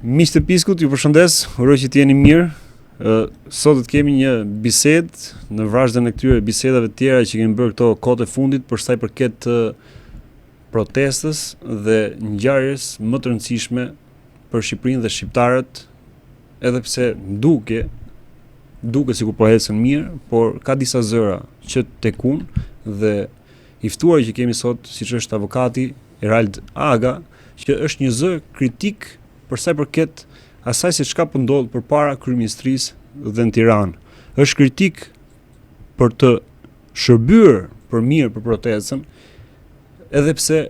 Miq të Piskut, ju përshëndes, uroj që t'jeni mirë. Sot do të kemi një bisedë në vazhdim të këtyre bisedave të tjera që kemi bërë këto kohët e fundit për sa i përket protestës dhe ngjarjes më të rëndësishme për Shqipërinë dhe shqiptarët, edhe pse duket sikur po ecën mirë, por ka disa zëra që tekun dhe i ftuari që kemi sot, siç është avokati Erald Aga, që është një zë kritik për sa i përket asaj se çka po ndodh përpara kryeministrisë dhe në Tiranë. Është kritik për të shërbyer për mirë për protestën, edhe pse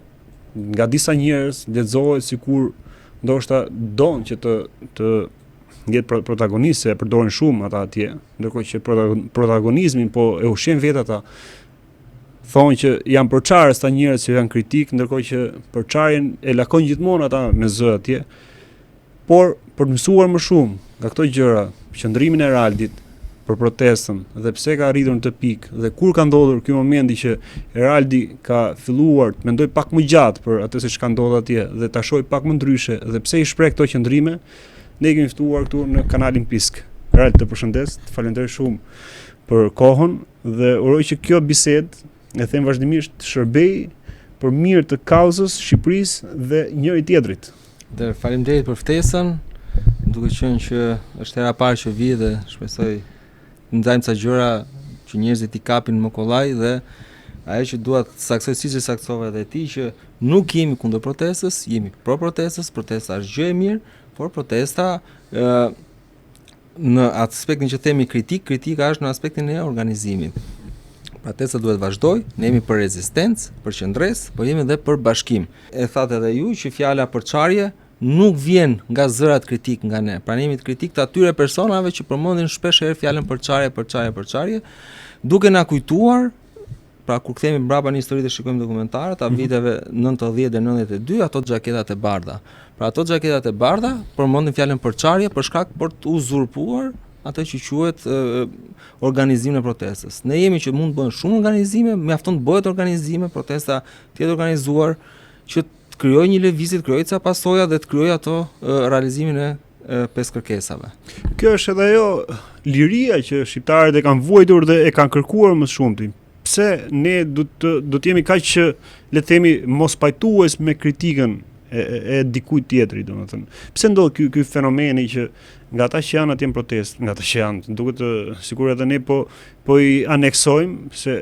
nga disa njerëz lexohet sikur ndoshta don që të jetë protagonistë, e përdorin shumë ata atje, ndërkohë që protagonizmin po e ushqen vetë ata. Thonë që janë përçarës ta njerëz që janë kritik, ndërkohë që përçarjen e lakojnë gjithmonë ata me zë atje. Por për të mësuar më shumë nga këto gjëra, qëndrimin e Eraldit për protestën dhe pse ka arritur në të pikë dhe kur ka ndodhur ky momenti që Eraldi ka filluar të mendoj pak më gjatë për atë se çka ndodh atje dhe ta shohë pak më ndryshe dhe pse i shpreh këto qëndrime, ne kemi ftuar këtu në kanalin Pisk. Erald, të përshëndes, të falenderoj shumë për kohën dhe uroj që kjo bisedë, e them vazhdimisht, të shërbej për mirë të kauzës Shqipërisë dhe njëri tjetrit. Dhe faleminderit për ftesën, duke qenë që është hera parë që vi dhe shpresoj të ndajmë ca gjëra që njerëzit i kapin më kollaj dhe ajo që dua të saksoj siç e saksova edhe ti që nuk jemi kundër protestës, jemi pro protestës, protesta është gjë e mirë, por protesta në aspektin që themi kritika është në aspektin e organizimit. Protesta duhet vazhdoj, ne jemi për rezistencë, për qëndresë, por jemi edhe për bashkim. E thatë edhe ju që fjala përçarje nuk vjen nga zërat kritik nga ne. Pra ne jemi të kritik të atyre personave që përmendin shpesh herë fjalën përçarje, duke na kujtuar, pra kur kthehemi mbrapa në histori dhe shikojmë dokumentaret, viteve 90 dhe 92, ato xhaketat e bardha. Pra ato xhaketat e bardha përmendin fjalën përçarje për shkak për të uzurpuar atë që quhet organizimi i protestës. Ne jemi që mund të bëhen shumë organizime, mjafton të bëhet organizime, protesta të jetë organizuar që të krijojë një lëvizje, të krijojë ca pasoja dhe të krijojë ato realizimin e 5 kërkesave. Kjo është edhe ajo liria që shqiptarët e kanë vuajtur dhe e kanë kërkuar më shumti. Pse ne do të jemi kaq që le të themi mos pajtues me kritikën e dikujt tjetri, domethënë. Pse ndodh ky fenomeni që nga ata që janë atje në protestë, nga ata që janë, duket sikur edhe ne po i aneksojmë, se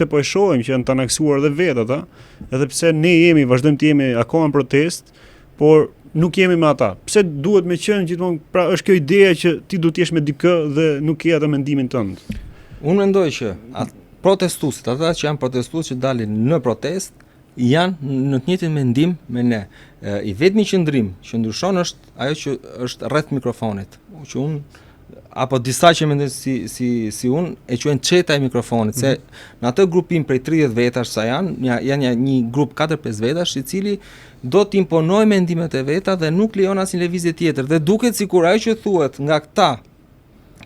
po e shohim që janë të aneksuar edhe vetë ata, edhe pse ne vazhdojmë të jemi akoma në protestë, por nuk jemi me ata. Pse duhet me qenë gjithmonë, pra është kjo ideja që ti duhet të jesh me dikë dhe nuk ke atë mendimin tënd. Unë mendoj që protestuesit, ata që janë protestues që dalin në protestë, janë në të njëjtin mendim me ne. I vetmi qëndrim që ndryshon është ajo që është rreth mikrofonit. Që unë apo disa që mendojnë si unë e quajnë çeta e mikrofonit, se në atë grupim prej 30 vetash sa janë një grup 4-5 vetash i cili do të imponojë mendimet e veta dhe nuk lejon asnjë lëvizje tjetër. Dhe duket sikur ajo që thuhet nga këta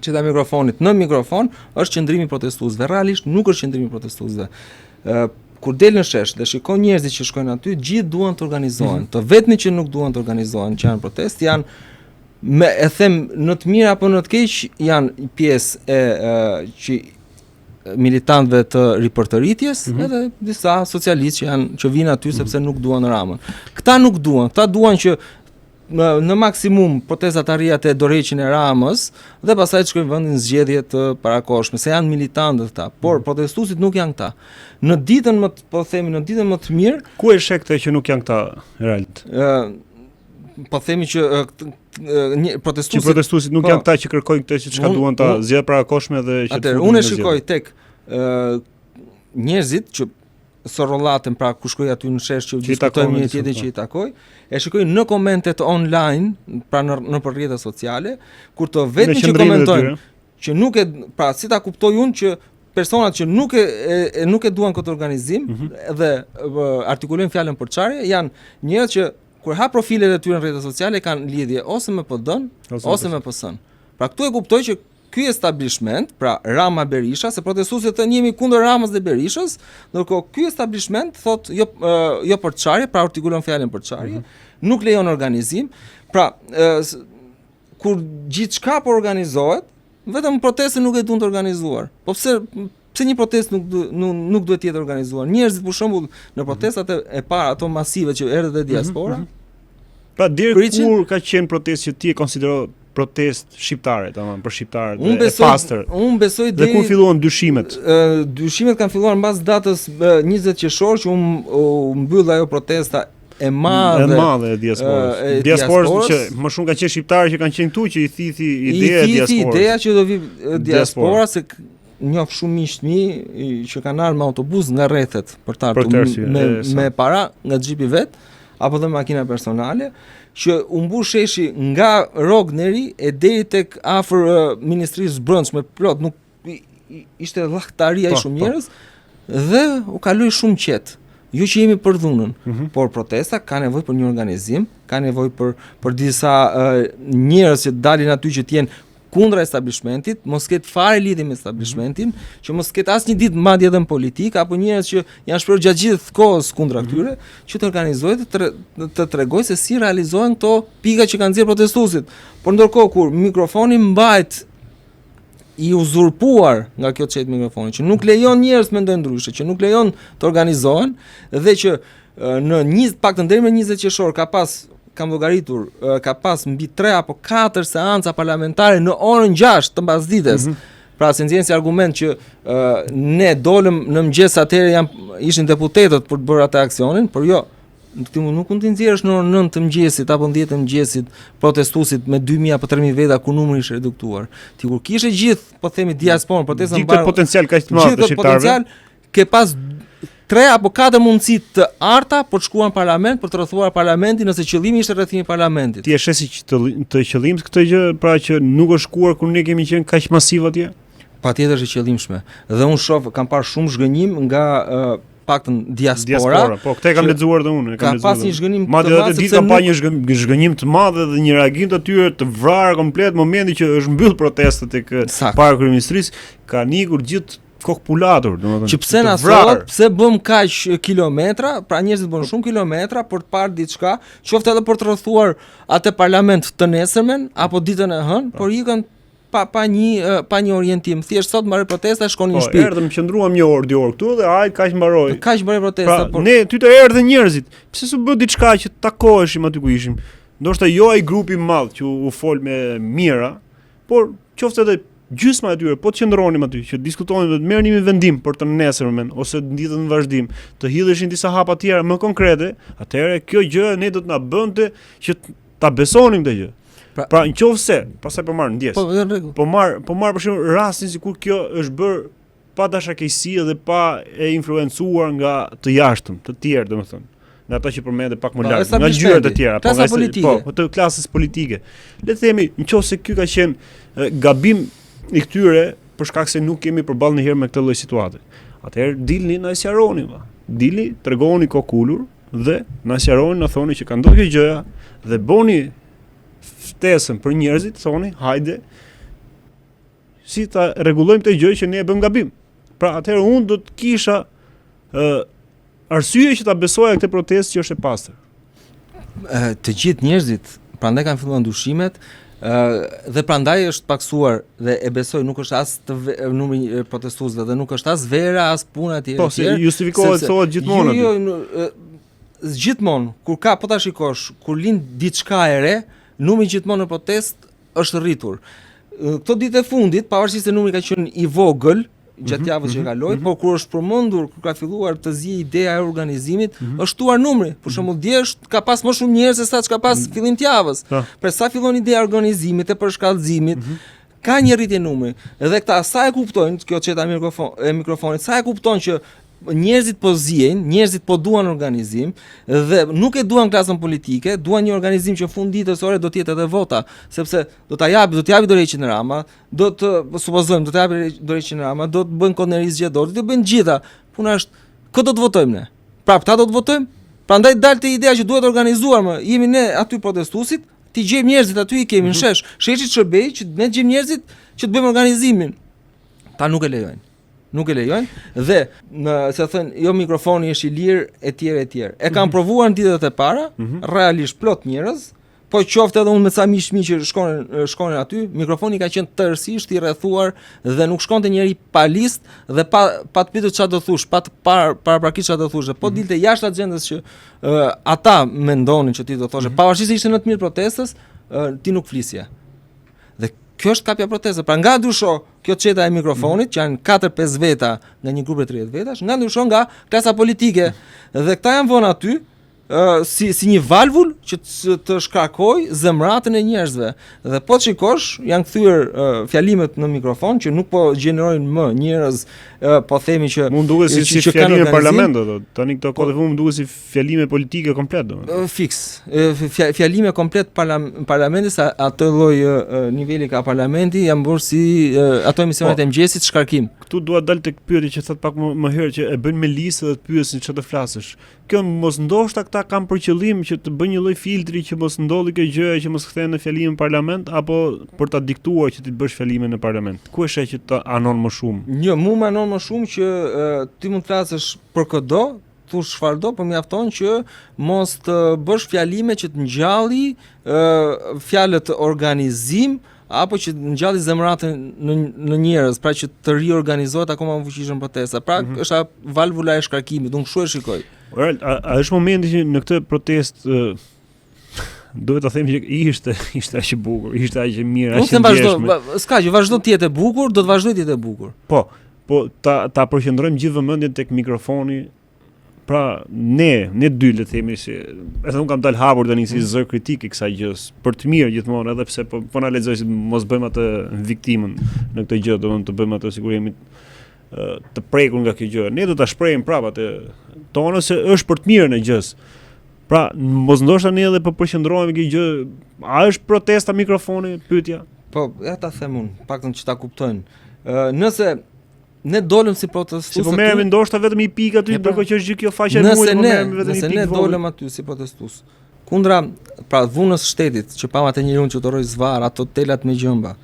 çeta e mikrofonit në mikrofon është qëndrimi i protestuesve. Realisht nuk është qëndrimi i protestuesve. Kur del në shesh dhe shikon njerëzit që shkojnë aty, gjithë duan të organizohen. Të vetmi që nuk duan të organizohen, që janë protest, janë e them në të mirë apo në të keq, janë pjesë që militantëve të riportëritjes, edhe disa socialistë që vinë aty sepse nuk duan Ramën. Këta nuk duan, këta duan që në maksimum protestat arrijat e dorëheqjen e Ramës dhe pastaj të shkojnë vendin zgjedhje të parakoshme, se janë militantë këta, por protestuesit nuk janë këta. Në ditën më të mirë, ku e sheh këtë që nuk janë këta, Erald? Po themi që protestuesit nuk janë këta që kërkojnë këtë që çka duan ta zgjedhje parakoshme dhe që të unë e shikoj tek njerëzit që sorollatën, pra ku shkoj aty në shesh që diskutojmë një tjetrin që i takoj, e shikoj në komentet online, pra në rrjetet sociale, kur të vetmi që komentojnë që nuk e, pra si ta kuptoj unë që personat që nuk e duan këtë organizim dhe artikulojnë fjalën përçarje janë njerëz që kur ha profilet e tyre në rrjetet sociale kanë lidhje ose me PD-n ose me PS-n. Pra këtu e kuptoj që ky establishment, pra Rama Berisha, se protestuesit thënë jemi kundër Ramës dhe Berishës, ndërkohë ky establishment thotë jo për çarje, pra artikulon fjalën për çarje, nuk lejon organizim. Pra kur gjithçka po organizohet, vetëm protestën nuk e duan të organizuar. Po pse një protestë nuk duhet të jetë organizuar? Njerëzit për shembull në protestat e para ato masive që erdhën te diaspora. Pra deri kur ka qenë protestë që ti e konsidero protestë shqiptare, tamam, për shqiptarët e pastër. Unë besoj dhe kur filluan dyshimet? Dyshimet kanë filluar mbas datës 20 qershor që u mbyll ajo protesta e madhe e diasporës. Diasporës që më shumë kanë qenë shqiptarë që kanë qenë këtu që i thithi ideja e diasporës. Ideja që do vi diaspora se njoh shumë miq të mi që kanë ardhur me autobus nga rrethet për të ardhur me para nga xhipi vet apo dhe makina personale që u mbush sheshi nga Rogneri e deri tek afër Ministrisë së Brendshme plot, nuk ishte llahtaria shumë njerëz dhe u kaloi shumë qet. Jo që jemi për dhunën, por protesta ka nevojë për një organizim, ka nevojë për disa njerëz që dalin aty që të jenë kundra establishmentit, mos ketë fare lidhje me establishmentin, që mos ketë asnjë ditë madje edhe në politik apo njerëz që janë shprehur gjatë gjithë kohës kundra këtyre, që të organizohet të tregojë se si realizohen këto pika që kanë nxjerrë protestuesit. Por ndërkohë kur mikrofoni mbahet i uzurpuar nga kjo çet mikrofoni, që nuk lejon njerëz mendojnë ndryshe, që nuk lejon të organizohen dhe që në paktën deri me 20 qershor kam llogaritur, ka pas mbi 3 apo 4 seanca parlamentare në orën 6 të mbasdites. Pra se nxjerrin si argument që ne dolëm në mëngjes atëherë ishin deputetët për të bërë atë aksionin, por jo, ti nuk mund të nxjerrësh në orën 9 të mëngjesit apo 10 të mëngjesit protestuesit me 2000 apo 3000 veta ku numri ishte reduktuar. Ti kur kishe gjithë, po themi diasporën, protestën mbar. Gjithë potencial kaq të madh të shqiptarëve. Ke pas 3 apo 4 mundësi të arta për të shkuar në parlament, për të rrethuar parlamentin nëse qëllimi ishte rrethimi i parlamentit. Ti e shesi të qëllim këtë gjë, pra që nuk është shkuar kur ne kemi qenë kaq masiv atje? Patjetër është e qëllimshme. Dhe unë shoh kam parë shumë zhgënjim nga paktën diaspora. Po, këtë kam lexuar dhe unë, ka pas një zhgënim të madh. Madje ditë kam pa një zhgënim të madh dhe një reagim të tyre të vrarë komplet momenti që është mbyll protesta tek para kryeministrisë, ka nikur gjithë kokpulatur, domethënë. Që pse na thot, pse bëm kaq kilometra, pra njerëzit bën shumë kilometra për të parë diçka, qoftë edhe për të rrethuar atë parlament të nesërmen apo ditën e hënë, por ikën pa një orientim. Thjesht sot mbaroi protesta, shkonin në shtëpi. Erdhëm, qëndruam një orë, 2 orë këtu dhe kaq mbaroi. Kaq mbaroi protesta, por ne ty të erdhën njerëzit. Pse s'u bë diçka që takoheshim aty ku ishim? Ndoshta jo ai grupi i madh që u fol me mira, por qoftë edhe gjysma e tyre, po të qëndronim aty, që diskutonin dhe të merrnim një vendim për të nesërmen ose ditën në vazhdim, të hidheshin disa hapa tjera më konkrete, atëherë kjo gjë ne do të na bënte që ta besonim këtë gjë. Pra nëse, pastaj po marr ndjes. Po marr për shembull rastin sikur kjo është bërë pa dashakësi dhe pa e influencuar nga të jashtëm, të tjerë domethënë. Nga ata që përmendë pak më lart, nga gjyrat e tjera, po të klasës politike. Le të themi, nëse ky ka qenë gabim i këtyre për shkak se nuk kemi përballë ndonjëherë me këtë lloj situate. Atëherë dilni na sqaroni, dili, tregoni kokulur dhe na sqaroni, na thoni që ka ndodhur kjo gjëja dhe bëni ftesën për njerëzit, thoni, hajde si ta rregullojmë këtë gjë që ne e bëm gabim. Pra atëherë unë do të kisha arsye që ta besoja këtë protestë që është e pastër. Të gjithë njerëzit, prandaj kanë filluar ndryshimet. Dhe prandaj është paksuar dhe e besoj nuk është as numri protestuesve dhe nuk është as vera as puna e tjerë. Po, se justifikohet thotë gjithmonë. Jo, gjithmonë kur ka, po ta shikosh, kur lind diçka e re, numri gjithmonë në protestë është rritur. Këto ditë e fundit, pavarësisht se numri ka qenë i vogël gjatë javës që kaloi, por kur është përmendur, kur ka filluar të zgjidhë ideja e organizimit, është shtuar numri. Për shembull, dje ka pas më shumë njerëz se sa çka pas fillim të javës. Për sa fillon ideja e organizimit e përshkallëzimit, ka një rritje numri. Dhe këta sa e kuptojnë, kjo çeta e mikrofonit, sa e kupton që njerëzit po zihen, njerëzit po duan organizim dhe nuk e duan klasën politike, duan një organizim që fund ditës ore do të jetë edhe vota, sepse do t'japi Dorëheqin Rama, do të supozojmë do t'japi Dorëheqin Rama, do të bëjnë Koneri zgjedhor, do të bëjnë gjitha. Puna është kë do të votojmë ne? Prapë ta do të votojmë? Prandaj dalte ideja që duhet organizuar, jemi ne aty protestuesit, ti gjejmë njerëzit aty i kemi në shesh. Sheshit shërbej që ne gjejmë njerëzit që të bëjmë organizimin. Ta nuk e lejojnë. Nuk e lejojnë dhe se thënë jo mikrofoni është i lirë etj. E kanë provuar në ditët e para, realisht plot njerëz, po qoftë edhe unë me ca miq që shkonin aty, mikrofoni ka qenë tërësisht i rrethuar dhe nuk shkonte njeri pa listë dhe pa të pyetur çfarë do thush, pa të paraprakisht çfarë do thush. Po dilte jashtë agjendës që ata mendonin që ti do thoshe, pavarësisht se ishte në të mirë protestës, ti nuk flisje. Dhe kjo është kapja proteste. Pra nga ndrysho kjo çeta e mikrofonit, që janë 4-5 veta nga një grup 30 vetash, nga ndryshon nga klasa politike. Dhe këta janë vënë aty si një valvul që të shkarkoj zemratën e njerëzve. Dhe po të shikosh, janë kthyer fjalimet në mikrofon që nuk po gjenerojnë më njerëz, po themi që mund duket si fjalime parlamentit, tani këto kohë mund duket si fjalime politike komplet domethënë. Fiks. Fjalime komplet parlamentit, sa atë lloj niveli ka parlamenti, janë bërë si ato emisionet e mëngjesit shkarkim. Këtu dua dal tek pyetja që thot pak më herë që e bën me listë dhe të pyesin çfarë të flasësh. Kjo mos ndoshta këta kanë për qëllim që të bëjnë një lloj filtri që mos ndodhi kjo gjë që mos kthehen në fjalimin parlament apo për ta diktuar që ti të bësh fjalimin në parlament. Ku është që të anon më shumë? Jo, mua më anon më shumë që ti mund të flasësh për këdo, thush çfarë do, por mjafton që mos të bësh fjalime që të ngjalli fjalët organizim apo që të ngjalli zemratën në njerëz, pra që të riorganizohet akoma më fuqishëm protesta. Pra është valvula e shkarkimit, unë kështu e shikoj. A është momenti që në këtë protest duhet ta them që ishte aq i bukur, ishte aq i mirë, aq i ndjeshme. S'ka që vazhdo të jetë e bukur, do të vazhdoj të jetë e bukur. Po ta përqendrojmë gjithë vëmendjen tek mikrofoni. Pra ne dy le të themi si edhe unë kam dalë hapur tani si zë kritik i kësaj gjës, për të mirë gjithmonë, edhe pse po na lexoj mos bëjmë atë viktimën në këtë gjë, domethënë të bëjmë atë sigurimi të prekur nga kjo gjë. Ne do ta shprehim prapë atë tonë se është për të mirën e gjës. Pra mos ndoshta ne edhe po përqendrohemi kjo gjë, a është protesta mikrofoni, pyetja? Po, ja ta them unë, paktën që ta kuptojnë. Nëse ne dolëm si protestues. Si po merremi ndoshta vetëm i pikë aty, ndërkohë që është gjë kjo faqja e muajit, po merremi vetëm i pikë. Nëse ne dolëm aty si protestues. Kundra pra dhunës shtetit, që pama te njeriu që torroi zvarr, ato telat me gjëmba.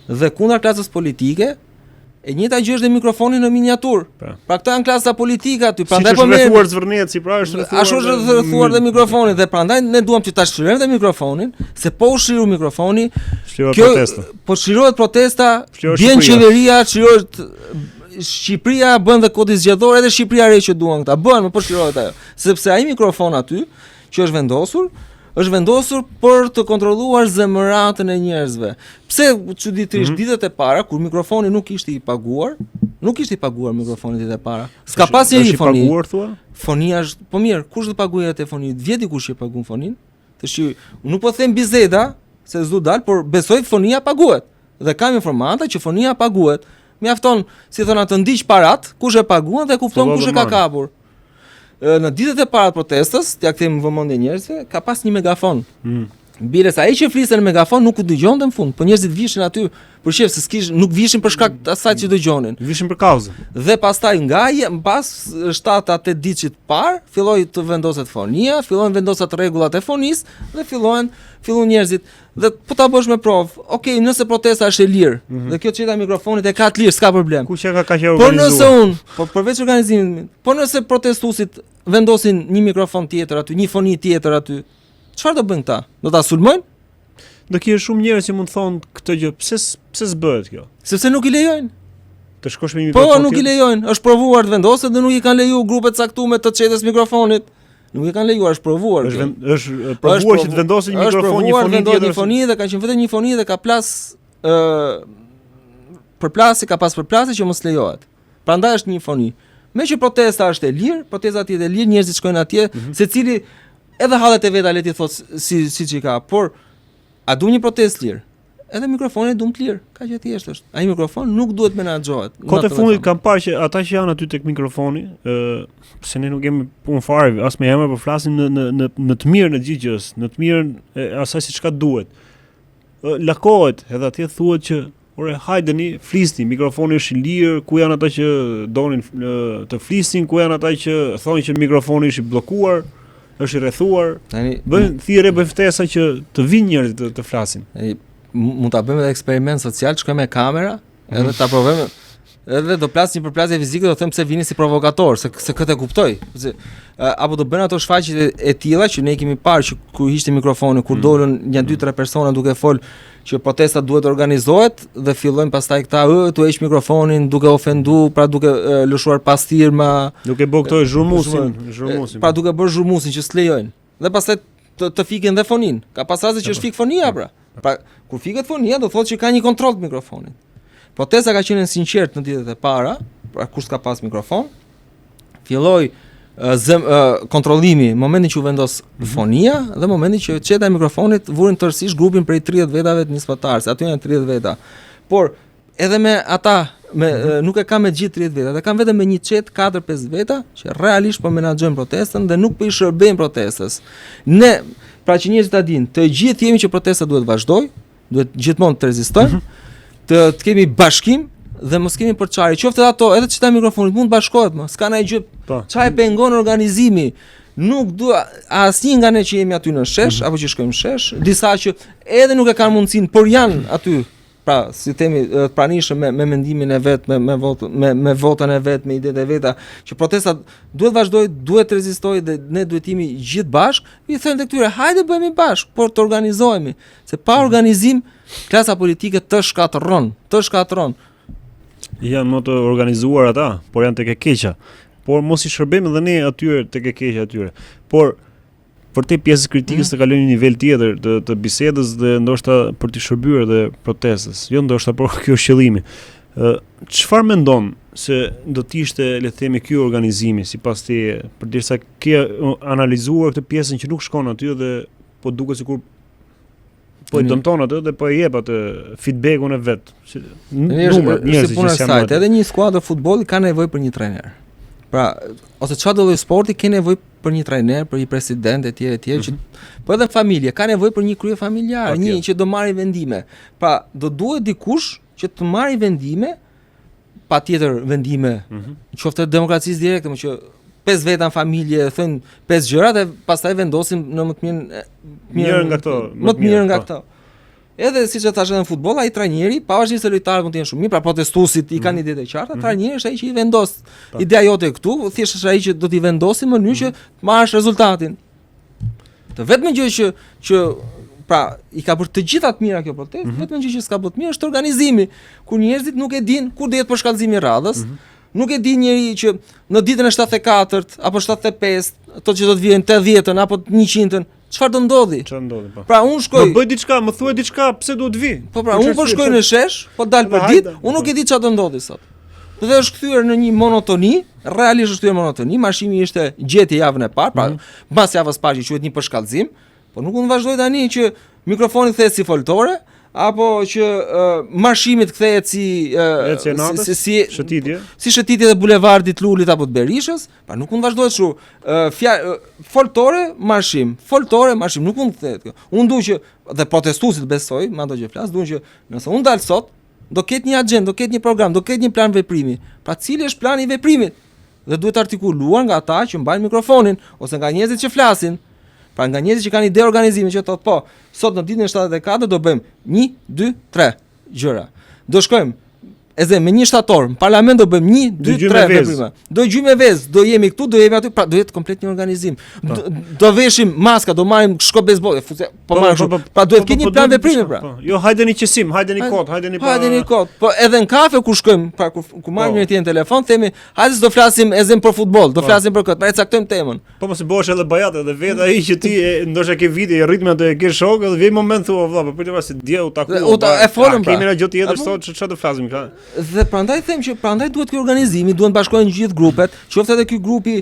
Dhe kundra klasës politike, e njëjta gjë është dhe mikrofoni në miniatur. Pra këto janë klasa politike aty, prandaj po merrem. Është rrethuar zvërnet, si pra është rrethuar. Ashtu është rrethuar dhe mikrofoni dhe prandaj ne duam që ta shqyrojmë dhe mikrofonin, se po u shqiru mikrofoni, po shqirohet protesta, vjen qeveria, shqirohet Shqipëria bën dhe kodi zgjedhor, edhe Shqipëria re që duan këta bën, më po shqirohet ajo. Sepse ai mikrofon aty që është vendosur për të kontrolluar zemratën e njerëzve. Pse çuditërisht ditët e para kur mikrofoni nuk ishte i paguar mikrofoni ditët e para. S'ka pas njëri foni. Është i paguar thua? Fonia është, po mirë, kush do paguajë atë fonin? Vjeti kush e paguon fonin? Tash unë nuk po them bizeda se s'do dal, por besoj fonia paguhet. Dhe kam informata që fonia paguhet. Mjafton, si thonë të ndiq parat, kush e paguan dhe kupton kush e ka kapur. Në ditët e para të protestës, t'ja kthejmë vëmendje njerëzve, ka pas një megafon. Bile sa ai që fliste në megafon nuk u dëgjonte në fund, po njerëzit vishin aty për shef se nuk vishin për shkak të asaj që dëgjonin. Vishin për kauzë. Dhe pastaj pas 7-8 ditësh të parë, filloi të vendoset fonia, fillojnë vendosat rregullat e fonisë dhe fillon njerëzit. Dhe po ta bësh me provë. Okej, nëse protesta është e lirë, dhe kjo çeta mikrofonit e ka të lirë, s'ka problem. Kush e ka kaq organizuar? Por nëse unë, përveç organizimit, por nëse protestuesit vendosin një mikrofon tjetër aty, një foni tjetër aty, çfarë do bëjnë këta? Do ta sulmojnë? Do kesh shumë njerëz që mund thonë këtë gjë, pse s'bëhet kjo? Sepse nuk i lejojnë. Të shkosh me një mikrofon. Po nuk i lejojnë, është provuar të vendoset dhe nuk i kanë lejuar grupet caktuar të çetës mikrofonit. Nuk i kanë lejuar, është provuar. Është provuar që të vendosë një mikrofon, një foni tjetër. Një foni dhe ka qenë vetëm një foni dhe ka plas përplasje, ka pas përplasje që mos lejohet. Prandaj është një foni. Meqë protesta është e lirë, protesta e lirë, njerëzit shkojnë atje, secili edhe hallet e veta le ti thotë siç i ka, por a du një protestë lirë? Edhe mikrofoni duhet lirë, kaq e thjeshtë është. Ai mikrofon nuk duhet menaxhohet. Kohët e fundit kam parë që ata që janë aty tek mikrofoni, se ne nuk kemi punë fare, as me emër, por flasim në të mirën e gjithë gjës, në të mirën e asaj si çka duhet. Lakohet, edhe atje thuhet që ore hajdeni, flisni, mikrofoni është i lirë, ku janë ata që donin të flisnin, ku janë ata që thonë që mikrofoni është i bllokuar. është i rrethuar. Tani Bëjnë thirrje, bëjnë ftesa që të vinë njerëzit të flasin. Mund ta bëjmë edhe eksperiment social, shkojmë me kamera, edhe ta provojmë. Edhe do plas një përplasje fizike, do them pse vini si provokator, se këtë e kuptoj. Apo do bëjnë ato shfaqje e tilla që ne kemi parë që kur ishte mikrofoni, kur dolën një 2-3 persona duke fol që protesta duhet organizohet dhe fillojnë pastaj këta tu heq mikrofonin duke ofendu, pra duke lëshuar pastirma, duke bërë këto zhurmusin. Pra duke bërë zhurmusin që s'lejojnë. Dhe pastaj të fikin dhe fonin. Ka pas raste që është fik fonia pra. Pra kur fiket fonia do thotë që ka një kontroll të mikrofonit. Protesta ka qenë sinqert në ditët e para, pra kur s'ka pas mikrofon, filloi kontrollimi në momentin që u vendos fonia dhe momentin që çeta e mikrofonit vurin tërësisht grupin prej 30 vetave të nispatarës, aty janë 30 veta. Por edhe me ata nuk e kanë me gjithë 30 veta, kanë vetëm me një çet 4-5 veta që realisht po menaxhojnë protestën dhe nuk po i shërbejnë protestës. Ne, pra që njerëzit ta dinë, të gjithë jemi që protesta duhet vazhdoj, duhet gjithmonë të rezistojmë. Të kemi bashkim dhe mos kemi përçarje. Qoftë ato, edhe çeta mikrofonit mund të bashkohet, s'ka ndaj gjë. Çfarë pengon organizimi? Nuk dua asnjë nga ne që jemi aty në shesh apo që shkojmë shesh, disa që edhe nuk e kanë mundsinë, por janë aty. Pra, si themi, pranishëm me mendimin e vet, me votën e vet, me idetë e veta, që protesta duhet vazhdoj, duhet rezistoj dhe ne duhet jemi gjithë bashk, i thënë të këtyre, hajde bëhemi bashk, por të organizohemi, se pa organizim klasa politike të shkatërron. Janë më të organizuar ata, por janë tek e keqja. Por mos i shërbejmë edhe ne atyre tek e keqja atyre. Por vërtet pjesës kritikës të kalojnë një nivel tjetër të bisedës dhe ndoshta për të shërbyer edhe protestës. Jo ndoshta, por kjo është qëllimi. Çfarë mendon se do të ishte, le të themi, ky organizimi sipas teje, përderisa ke analizuar këtë pjesën që nuk shkon aty dhe po duket sikur po i dëmton atë dhe po i jep atë feedbackun e vet. Njerëz që janë edhe një skuadër futbolli ka nevojë për një trajner. Pra, ose çfarë do lloj sporti ka nevojë për një trajner, për një president etj që po edhe familje ka nevojë për një krye familjar, një që do marrë vendime. Pra, do duhet dikush që të marrë vendime, patjetër vendime, qoftë demokracisë direkte, më që 5 veta në familje thënë 5 gjëra dhe pastaj vendosim në më të mirë nga këto. Edhe siç e thash në futboll, ai trajneri, pavarësisht se lojtarët mund të jenë shumë mirë, pra protestuesit i kanë idetë të qarta, trajneri është ai që i vendos. Ideja jote këtu, thjesht është ai që do t'i vendosi në mënyrë që të marrësh rezultatin. Të vetëm gjë që pra i ka bërë të gjitha të mira kjo protestë, vetëm gjë që s'ka bërë të mirë është organizimi, ku njerëzit nuk e dinë kur do jetë përshkallëzimi i radhës, nuk e di njeri që në ditën e 74 apo 75, ato që do të vijnë 80-ën apo 100-ën, çfarë do ndodhi? Po. Pra unë shkoj. Më bëj diçka, më thuaj diçka, pse duhet vi? Po pra, unë po shkoj në shesh, po dal për ditë, unë nuk e di çfarë do ndodhi sot. Dhe është kthyer në një monotoni, realisht është kthyer monotoni, marshimi ishte gjetje javën e parë, pra mbas javës parë që quhet një përshkallëzim, po nuk mund të vazhdoj tani që mikrofoni kthehet si foltore, apo që marshimit kthehet si shëtitje. Si shëtitje dhe bulevardit Lulit apo të Berishës, pra nuk mund të vazhdohet kështu. Foltore, marshim, nuk mund të kthehet kjo. Unë dua që dhe protestuesit besoj, me ato që flas, duan që nëse unë dal sot, do ketë një agjendë, do ketë një program, do ketë një plan veprimi. Pra cili është plani i veprimit? Dhe duhet artikuluar nga ata që mbajnë mikrofonin ose nga njerëzit që flasin. Pra nga njerëzit që kanë ide organizimi që thotë po, sot në ditën e 74 do bëjmë 1, 2, 3 gjëra. Do shkojmë me 1 shtator, në parlament do bëjmë 1, 2, 3 veprime. Do gjymë vezë, do jemi këtu, do jemi aty, pra do jetë komplet një organizim. Do veshim maska, do marrim shkop bejsbolli, po marrim. Pra duhet të ketë një plan veprimi pra. Jo, hajde një qesim, hajde një kod, hajde një kod. Po edhe në kafe ku shkojmë, pra ku marrim një tjetër telefon, themi, hajde do flasim për futboll, do flasim për këtë, pra e caktojmë temën. Po mos i bësh edhe bajat edhe vetë ai që ti ndoshta ke vite i ritme atë ke shok dhe vjen moment thua vëlla, po pritet se dia u taku. E folëm pra. Kemi një gjë tjetër sot, çfarë do flasim këta? Dhe prandaj them që prandaj duhet ky organizimi, duhet bashkohen gjithë grupet, qoftë edhe ky grupi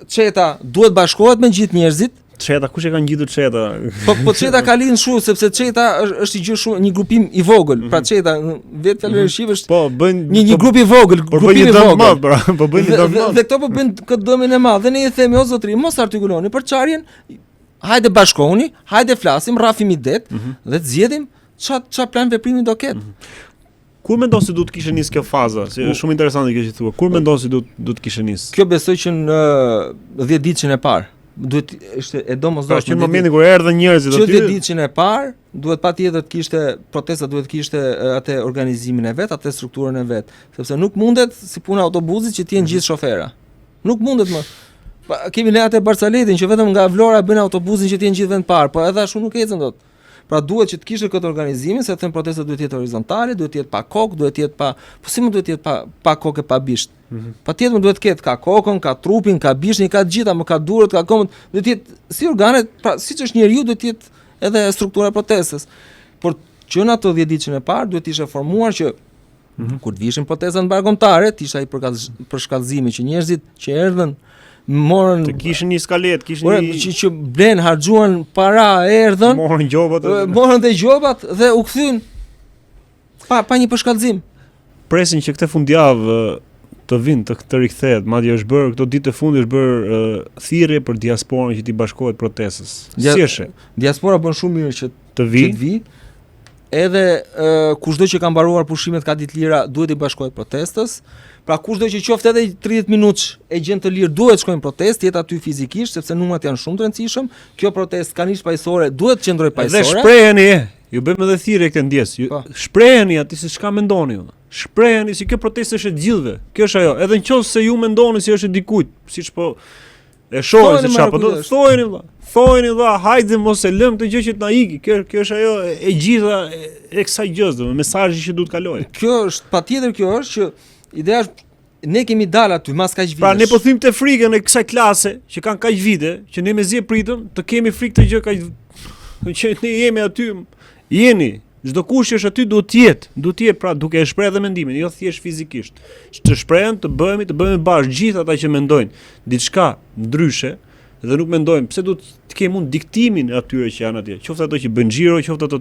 Çeta duhet bashkohet me gjithë njerëzit. Çeta, kush e ka ngjitur Çeta? Po Çeta ka lind shumë sepse Çeta është një grupim i vogël. Pra Çeta vetë fjalë shqip është po bën një grup i vogël, grupim i vogël. Po bën një dëm. Dhe këto po bën këtë dëmin e madh. Dhe ne i themi o zotëri, mos artikuloni për çarjen. Hajde bashkohuni, hajde flasim, rrafim idet dhe të zgjedhim ç'a plan veprimi do ketë. Kur mendon se duhet të kishte nis kjo faza? Se është shumë interesante kjo që thua. Kur mendon se duhet të kishte nis? Kjo besoj që në 10 ditën e parë. duhet ishte e domosdoshme. Pra që në momentin kur erdhën njerëzit aty, aty, që ditën e parë duhet patjetër të kishte protesta, duhet kishte atë organizimin e vet, atë strukturën e vet, sepse nuk mundet si puna e autobusit që të jenë gjithë shofera. Nuk mundet më. Kemi ne atë Barcaletin që vetëm nga Vlora bën autobusin që të jenë gjithë vend parë, po edhe ashtu nuk ecën dot. Pra duhet që të kishte këtë organizimin, se them protesta duhet të jetë horizontale, duhet të jetë pa kokë, duhet të jetë pa, po si mund duhet të jetë pa kokë e pa bisht. Patjetër duhet të ketë ka kokën, ka trupin, ka bishtin, ka të gjitha, më ka durët, ka komën, duhet të jetë si organet, pra siç është njeriu duhet të jetë edhe struktura e protestës. Por që në ato 10 ditën e parë duhet të ishte formuar që kur të vishin protestat mbarkombëtare, të ishte ai përshkallëzimi që njerëzit që erdhën morën të kishin një skalet, kishin një që blen, harxhuan para, erdhën, morën gjobat, morën dhe gjobat dhe u kthyn pa një përshkallëzim. Presin që këtë fundjavë të vinë të rikthehet, madje është bërë këto ditë të fundit është bërë thirrje për diasporën që t'i bashkohet protestës. Si është? Diaspora bën shumë mirë që të vi. Edhe kushdo që ka mbaruar pushimet ka ditë lira duhet i bashkohet protestës. Pra kushdo që qoftë edhe 30 minutë e gjen të lirë duhet shkojnë protestë, jetë aty fizikisht sepse numrat janë shumë të rëndësishëm. Kjo protestë kanisht paqësore duhet të qëndrojë paqësore. Dhe shpreheni, ju bëjmë edhe thirrje këtë ndjes. Shpreheni aty se çka mendoni ju. Shpreheni si kjo protestë është e gjithëve. Kjo është ajo. Edhe nëse ju mendoni si është e dikujt, siç po e shohim se çfarë, po do thojeni vëlla. Thojeni vëlla, hajde mos e lëm këtë gjë që na iki. Kjo është ajo e gjitha e kësaj gjë, domethënë mesazhi që duhet kalojë. Kjo është patjetër, kjo është që ideja është ne kemi dalë aty mas kaq vitesh. Pra ne po thym të frikën e kësaj klase që kanë kaq vite, që ne mezi e pritëm, të kemi frikë të gjë kaq që ne jemi aty. Jeni, çdo kush që është aty duhet të jetë pra duke e shprehë dhe mendimin, jo thjesht fizikisht. Të shprehen, të bëhemi bashkë gjithë ata që mendojnë diçka ndryshe dhe nuk mendojmë pse duhet të kemi unë diktimin e atyre që janë atje. Qoftë ato që bëjnë xhiro, qoftë ato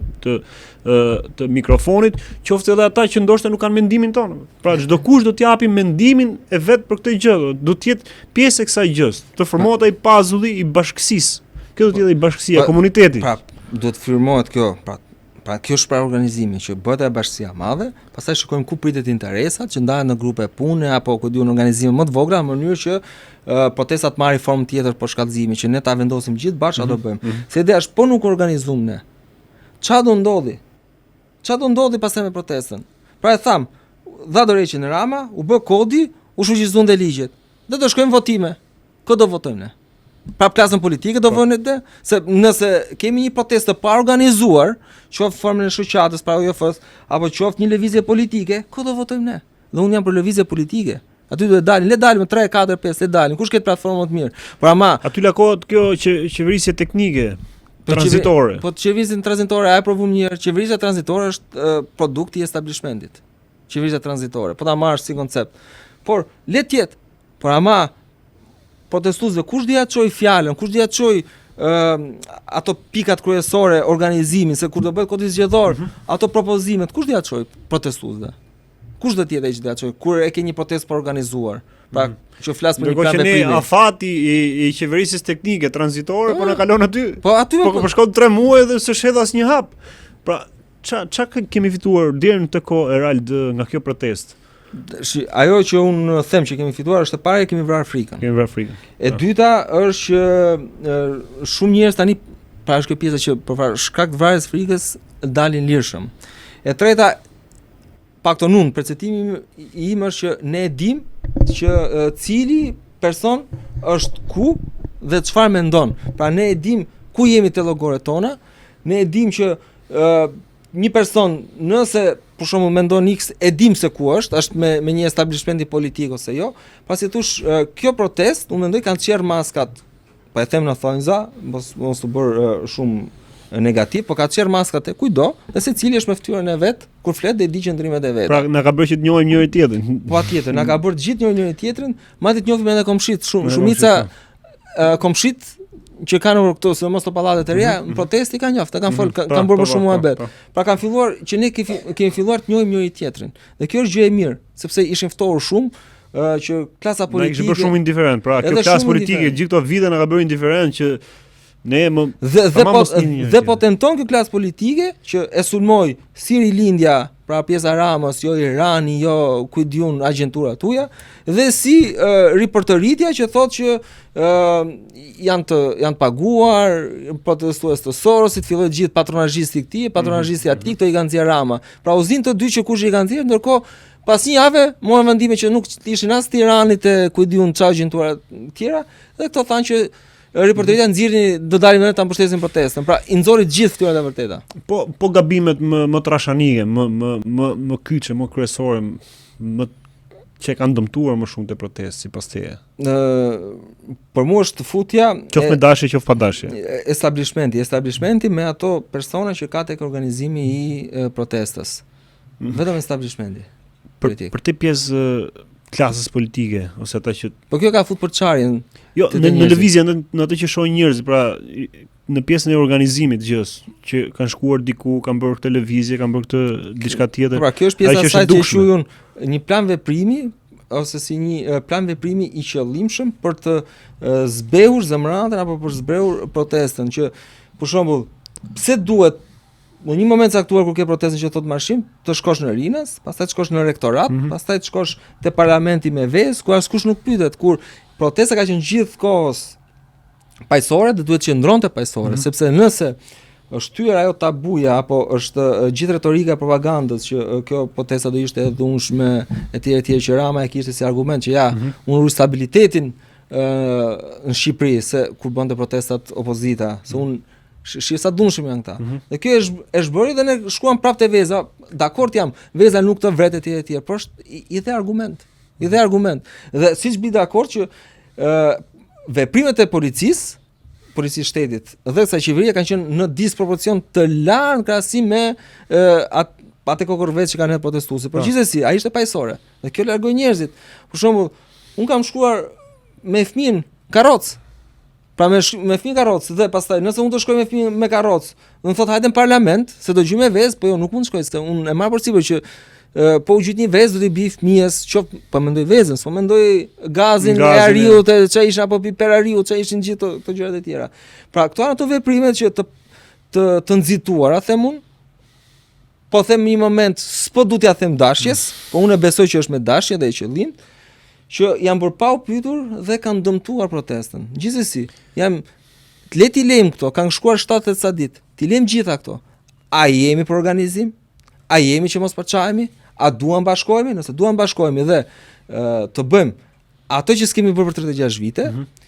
të mikrofonit, qoftë edhe ata që ndoshta nuk kanë mendimin tonë. Pra çdo kush do të japi mendimin e vet për këtë gjë, do të jetë pjesë e kësaj gjës, të formohet ai pazulli i bashkësisë. Kjo do të jetë ai bashkësia e komunitetit. Pra duhet të firmohet kjo, pra kjo është pra organizimi që bëhet e bashkësia madhe, pastaj shikojmë ku pritet interesat që ndahen në grupe pune apo ku diun organizime më të vogla në mënyrë që protestat marrin formë tjetër për shkallëzimi që ne ta vendosim gjithë bashkë ato bëjmë. Se ideja është po nuk organizojmë ne. Çfarë do ndodhi? Çfarë do ndodhi pastaj me protestën? Pra e tham, dha dorëçi në Rama, u bë kodi, u shoqëzuan dhe ligjet. Dhe do shkojmë votime. Kë do votojmë ne? Prap klasën politike do vënë dhe se nëse kemi një protestë pa organizuar, qoftë formën e shoqatës para UJF-s apo qoftë një lëvizje politike, ku do votojmë ne? Dhe unë jam për lëvizje politike. Aty duhet dalin, le dalim 3, 4, 5, le dalim. Kush ket platformë më të mirë? Por ama aty lakohet kjo qeverisje teknike tranzitore. Po qeverisja tranzitore ai provum një herë. Qeverisja tranzitore është produkti i establishmentit. Qeverisja tranzitore, po ta marrësh si koncept. Por le të jetë. Por ama protestuesve kush do ja çoj fjalën, kush do ja çoj ato pikat kryesore organizimin se kur do bëhet kodi zgjedhor, ato propozimet kush do ja çoj protestuesve? Kush do të jetë ai që do ja çoj kur e ke një protestë për organizuar? Pra, që flas për një plan veprimi. Ne afati i qeverisjes teknike tranzitore po na kalon aty. Po aty po shkon 3 muaj dhe s'është hedh asnjë hap. Pra, ç'a kemi fituar deri në këtë kohë Erald nga kjo protestë? Ajo që unë them që kemi fituar është e para kemi vrarë frikën. E dyta është që shumë njerëz tani pra është kjo pjesa që për shkak të vrarjes frikës dalin lirshëm. E treta paktën unë perceptimi im është që ne e dim që cili person është ku dhe çfarë mendon. Pra ne e dim ku jemi te llogoret tona, ne e dim që një person nëse për shembull mendon X e dim se ku është me një establishmenti politik ose jo, pasi thosh kjo protestë unë mendoj kanë çerr maskat. Po e them në thonjza, mos u bër shumë negativ, po ka çerr maskat e kujdo, dhe secili është me fytyrën e vet, kur flet dhe di qendrimet e vet. Pra na ka bërë që të njohim njëri tjetrin. Patjetër, na ka bërë të gjithë njohim njëri tjetrin, madje të njohim edhe komshit, shumica komshit që kanë këto se mos to pallatet e reja, në protestë kanë njoftë, kanë bërë më shumë muhabet. Pra kanë filluar që ne kemi filluar të njohim njëri tjetrin. Dhe kjo është gjë e mirë, sepse ishin ftohur shumë që klasa politike ishte bërë shumë indiferent. Pra kjo klasë politike gjithë këto vite na ka bërë indiferent që Ne më dhe po tenton kjo klasë politike që e sulmoj si Rilindja, pra pjesa Ramës, jo Irani, jo kujdiun agjentura tuja, dhe si riportëritja që thotë që janë të paguar, protestues të Sorosit, filloi gjithë patronazhisti këtij, patronazhisti atij, këto i kanë nxjerr Rama. Pra u zin të dy që kush i kanë nxjerr, ndërkohë pas një jave morën vendime që nuk ishin as Tiranit e kujdiun çfarë agjentura të tjera, dhe këto thanë që reporteria nxirrin do dalin më ta mbështesin protestën. Pra i nxorri gjithë këtyre të vërteta. Po gabimet më trashanike, më kyçe, më kryesore, më që kanë dëmtuar më shumë te protestë sipas teje. Për mua është futja qoftë me dashje, qoftë pa dashje. Establishmenti me ato persona që ka tek organizimi i protestës. Vetëm establishmenti. Për të pjesë klasës politike ose ata që po kjo ka fut për çarjen. Jo, në lëvizje në atë që shohin njerëz, pra në pjesën e organizimit gjës, që kanë shkuar diku, kanë bërë këtë lëvizje, kanë bërë këtë diçka tjetër. Pra kjo është pjesa e saj që quhen një plan veprimi ose si një plan veprimi i qëllimshëm për të zbehur zemratën apo për zbehur protestën, që për shembull, pse duhet në një moment caktuar kur ke protestën që thot marshim, të shkosh në Rinas, pastaj të shkosh në rektorat, pastaj të shkosh te parlamenti me vezë, ku askush nuk pyetet, kur protesta ka qenë gjithkohës paqësore, dhe duhet që ndronte paqësore, sepse nëse është thyer ajo tabuja apo është gjithë retorika e propagandës që kjo protesta do ishte e dhunshme etj që Rama e kishte si argument që unë ruaj stabilitetin në Shqipëri se kur bënte protestat opozita, se unë shi sa dhunshëm janë këta. Dhe kjo është bërë dhe ne shkuam prapë te veza. Dakord jam, veza nuk të vret etj, por është i dhe argument. Dhe siç bi dakord që veprimet e policisë shtetit dhe sa qeveria kanë qenë në disproporcion të lartë në krahasim me atë kokorvet që kanë hedhur protestuesit. Por gjithsesi, ai ishte paqësore. Dhe kjo largoi njerëzit. Për shembull, un kam shkuar me fëmijën karrocë. Pra me fëmijë karrocë dhe pastaj nëse unë të shkoj me fëmijë me karrocë, do të thotë hajde në parlament, se do gjej me vezë, po jo nuk mund të shkoj, se unë e marr përsipër që po u gjit një vezë do t'i bëj fëmijës, qoftë po mendoj vezën, s'po mendoj gazin e ariut, ç'a ishin apo piperariu, ç'a ishin gjithë këto gjërat e tjera. Pra këto janë ato veprimet që të nxituara, them unë. Po them në një moment, s'po du t'ja them dashjes, po unë e besoj që është me dashje dhe e qëllim, që janë bërë pa u pyetur dhe kanë dëmtuar protestën. Gjithsesi, le t'i lejmë këto, kanë shkuar 70 sa ditë. T'i lejmë gjitha këto. A jemi për organizim? A jemi që mos përçahemi? A duam bashkohemi? Nëse duam bashkohemi dhe të bëjmë ato që s'kemi bërë për 36 vite,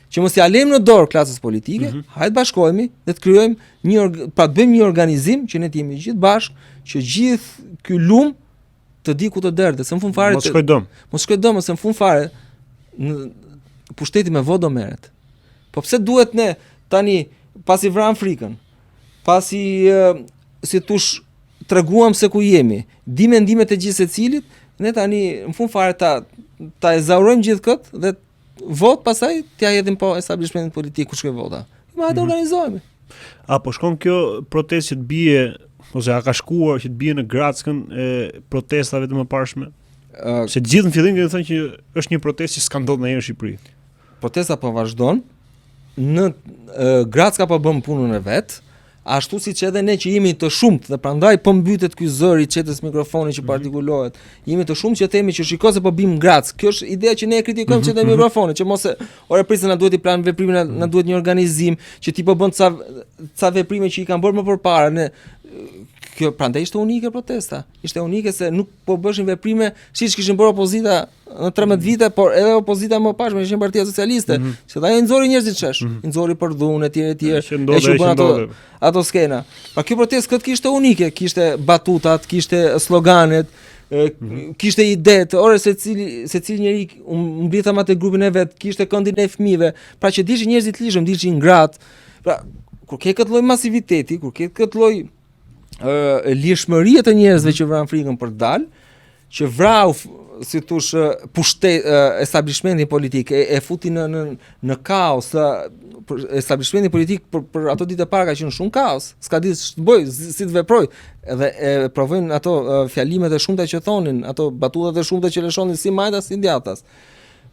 që mos ja lejmë në dorë klasës politike, hajde bashkohemi dhe të krijojmë të bëjmë një organizim që ne të jemi gjithë bashkë, që gjithë ky lum të di ku të derdhe, se në fund fare mos shkoj dom, se në fund fare pushteti me votë do merret. Po pse duhet ne tani pasi vran frikën, pasi si tush treguam se ku jemi, di mendimet e gjithë secilit, ne tani në fund fare ta ezaurojmë gjithë këtë dhe vot pastaj t'ja hedhim po establishmentin politik ku shkoj vota. Ma hajde organizohemi. Po shkon kjo protestë që të bie ose a ka shkuar që të bie në grackën e protestave të mëparshme? Se gjithë në fillim kanë thënë që është një protestë që s'ka ndodhur ndonjëherë në Shqipëri. Protesta po vazhdon. Në Gracka po bën punën e vet, ashtu siç edhe ne që jemi të shumtë dhe prandaj po mbytet ky zëri i çetës mikrofonit që partikulohet. Jemi të shumtë që themi që shikoj se po bim Grac. Kjo është ideja që ne e kritikojmë çetën mikrofonit, që mos e ore prisë na duhet i plan veprime, na duhet një organizim që ti po bën ca veprime që i kanë bërë më përpara. Ne kjo prandaj ishte unike protesta. Ishte unike se nuk po bëshin veprime siç kishin bërë opozita në 13 vite, por edhe opozita më pashme ishin Partia Socialiste, se ajo i nxori njerëzit shesh, i nxori për dhunë etj. E bën ato skena. Pa kjo protestë këtë kishte unike, kishte batutat, kishte sloganet, kishte idetë, ore secili njeri mblidha atë grupin e vet, kishte këndin e fëmijëve, pra që dishin njerëzit lishëm, dishin ngrat. Pra kur ke këtë lloj masiviteti, kur ke këtë lloj lirshmëria të njerëzve që vran frikën për dal, që vrau si thosh establishmentin politik e futi në kaos, establishmenti politik për ato ditë e para ka qenë shumë kaos, s'ka ditë ç'të bëj, si të veproj, edhe e provojnë ato fjalimet e shumta që thonin, ato batutat e shumta që lëshonin si majtas si djathtas.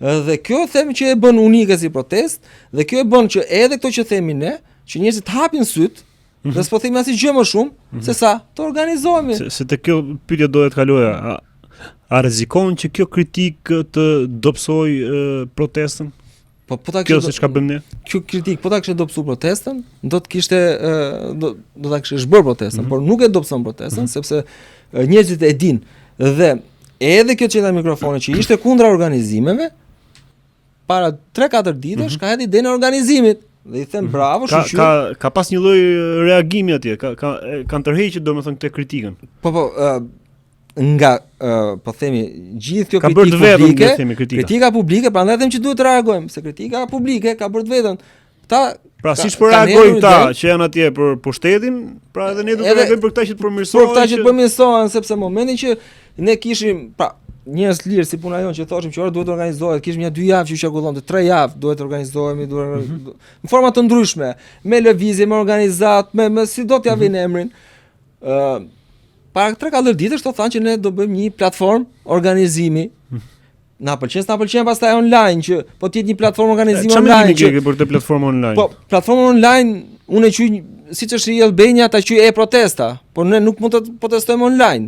Dhe kjo them që e bën unike si protestë, dhe kjo e bën që edhe këto që themi ne që njerëzit hapin syt, dhe s'po themi asnjë gjë më shumë se sa të organizohemi. Se te kjo pyetje doja të kaloja. A rrezikon që kjo kritikë të dobësoj protestën? Po ta kjo se çka bëjmë ne? Kjo kritik po ta kishte dobësuar protestën, do të kishte do ta kishte zhbër protestën, por nuk e dobëson protestën sepse njerëzit e dinë dhe edhe kjo çeta mikrofone që ishte kundra organizimeve para 3-4 ditësh ka hedhur idenë e organizimit dhe i them bravo shoqyr. Ka pas një lloj reagimi atje, kanë tërhequr domethënë këtë kritikën. Po nga po themi gjithë kjo ka kritikë publike, kritika publike, prandaj them që duhet të reagojmë, se kritika publike ka bërë të vetën. Pra siç po reagojnë këta që janë atje për pushtetin, pra edhe ne do të reagojmë për këta që të përmirësohen. Për këta që të përmirësohen, sepse momentin që ne kishim, pra njerëz lirë si puna jonë që thoshim që ora duhet të organizohet, kishim ja 2 javë që qarkullonte, 3 javë duhet të organizohemi, në forma të ndryshme, me lëvizje, me organizat, me si do t'ja vjen emrin. Para 3-4 ditësh to thanë që ne do bëjmë një platformë organizimi. Na pëlqen pastaj online që po të jetë një platformë organizimi online. Çfarë për këtë platformë online? Po, platformën online unë e quaj siç është i Albania ta quaj protesta, por ne nuk mund të protestojmë online.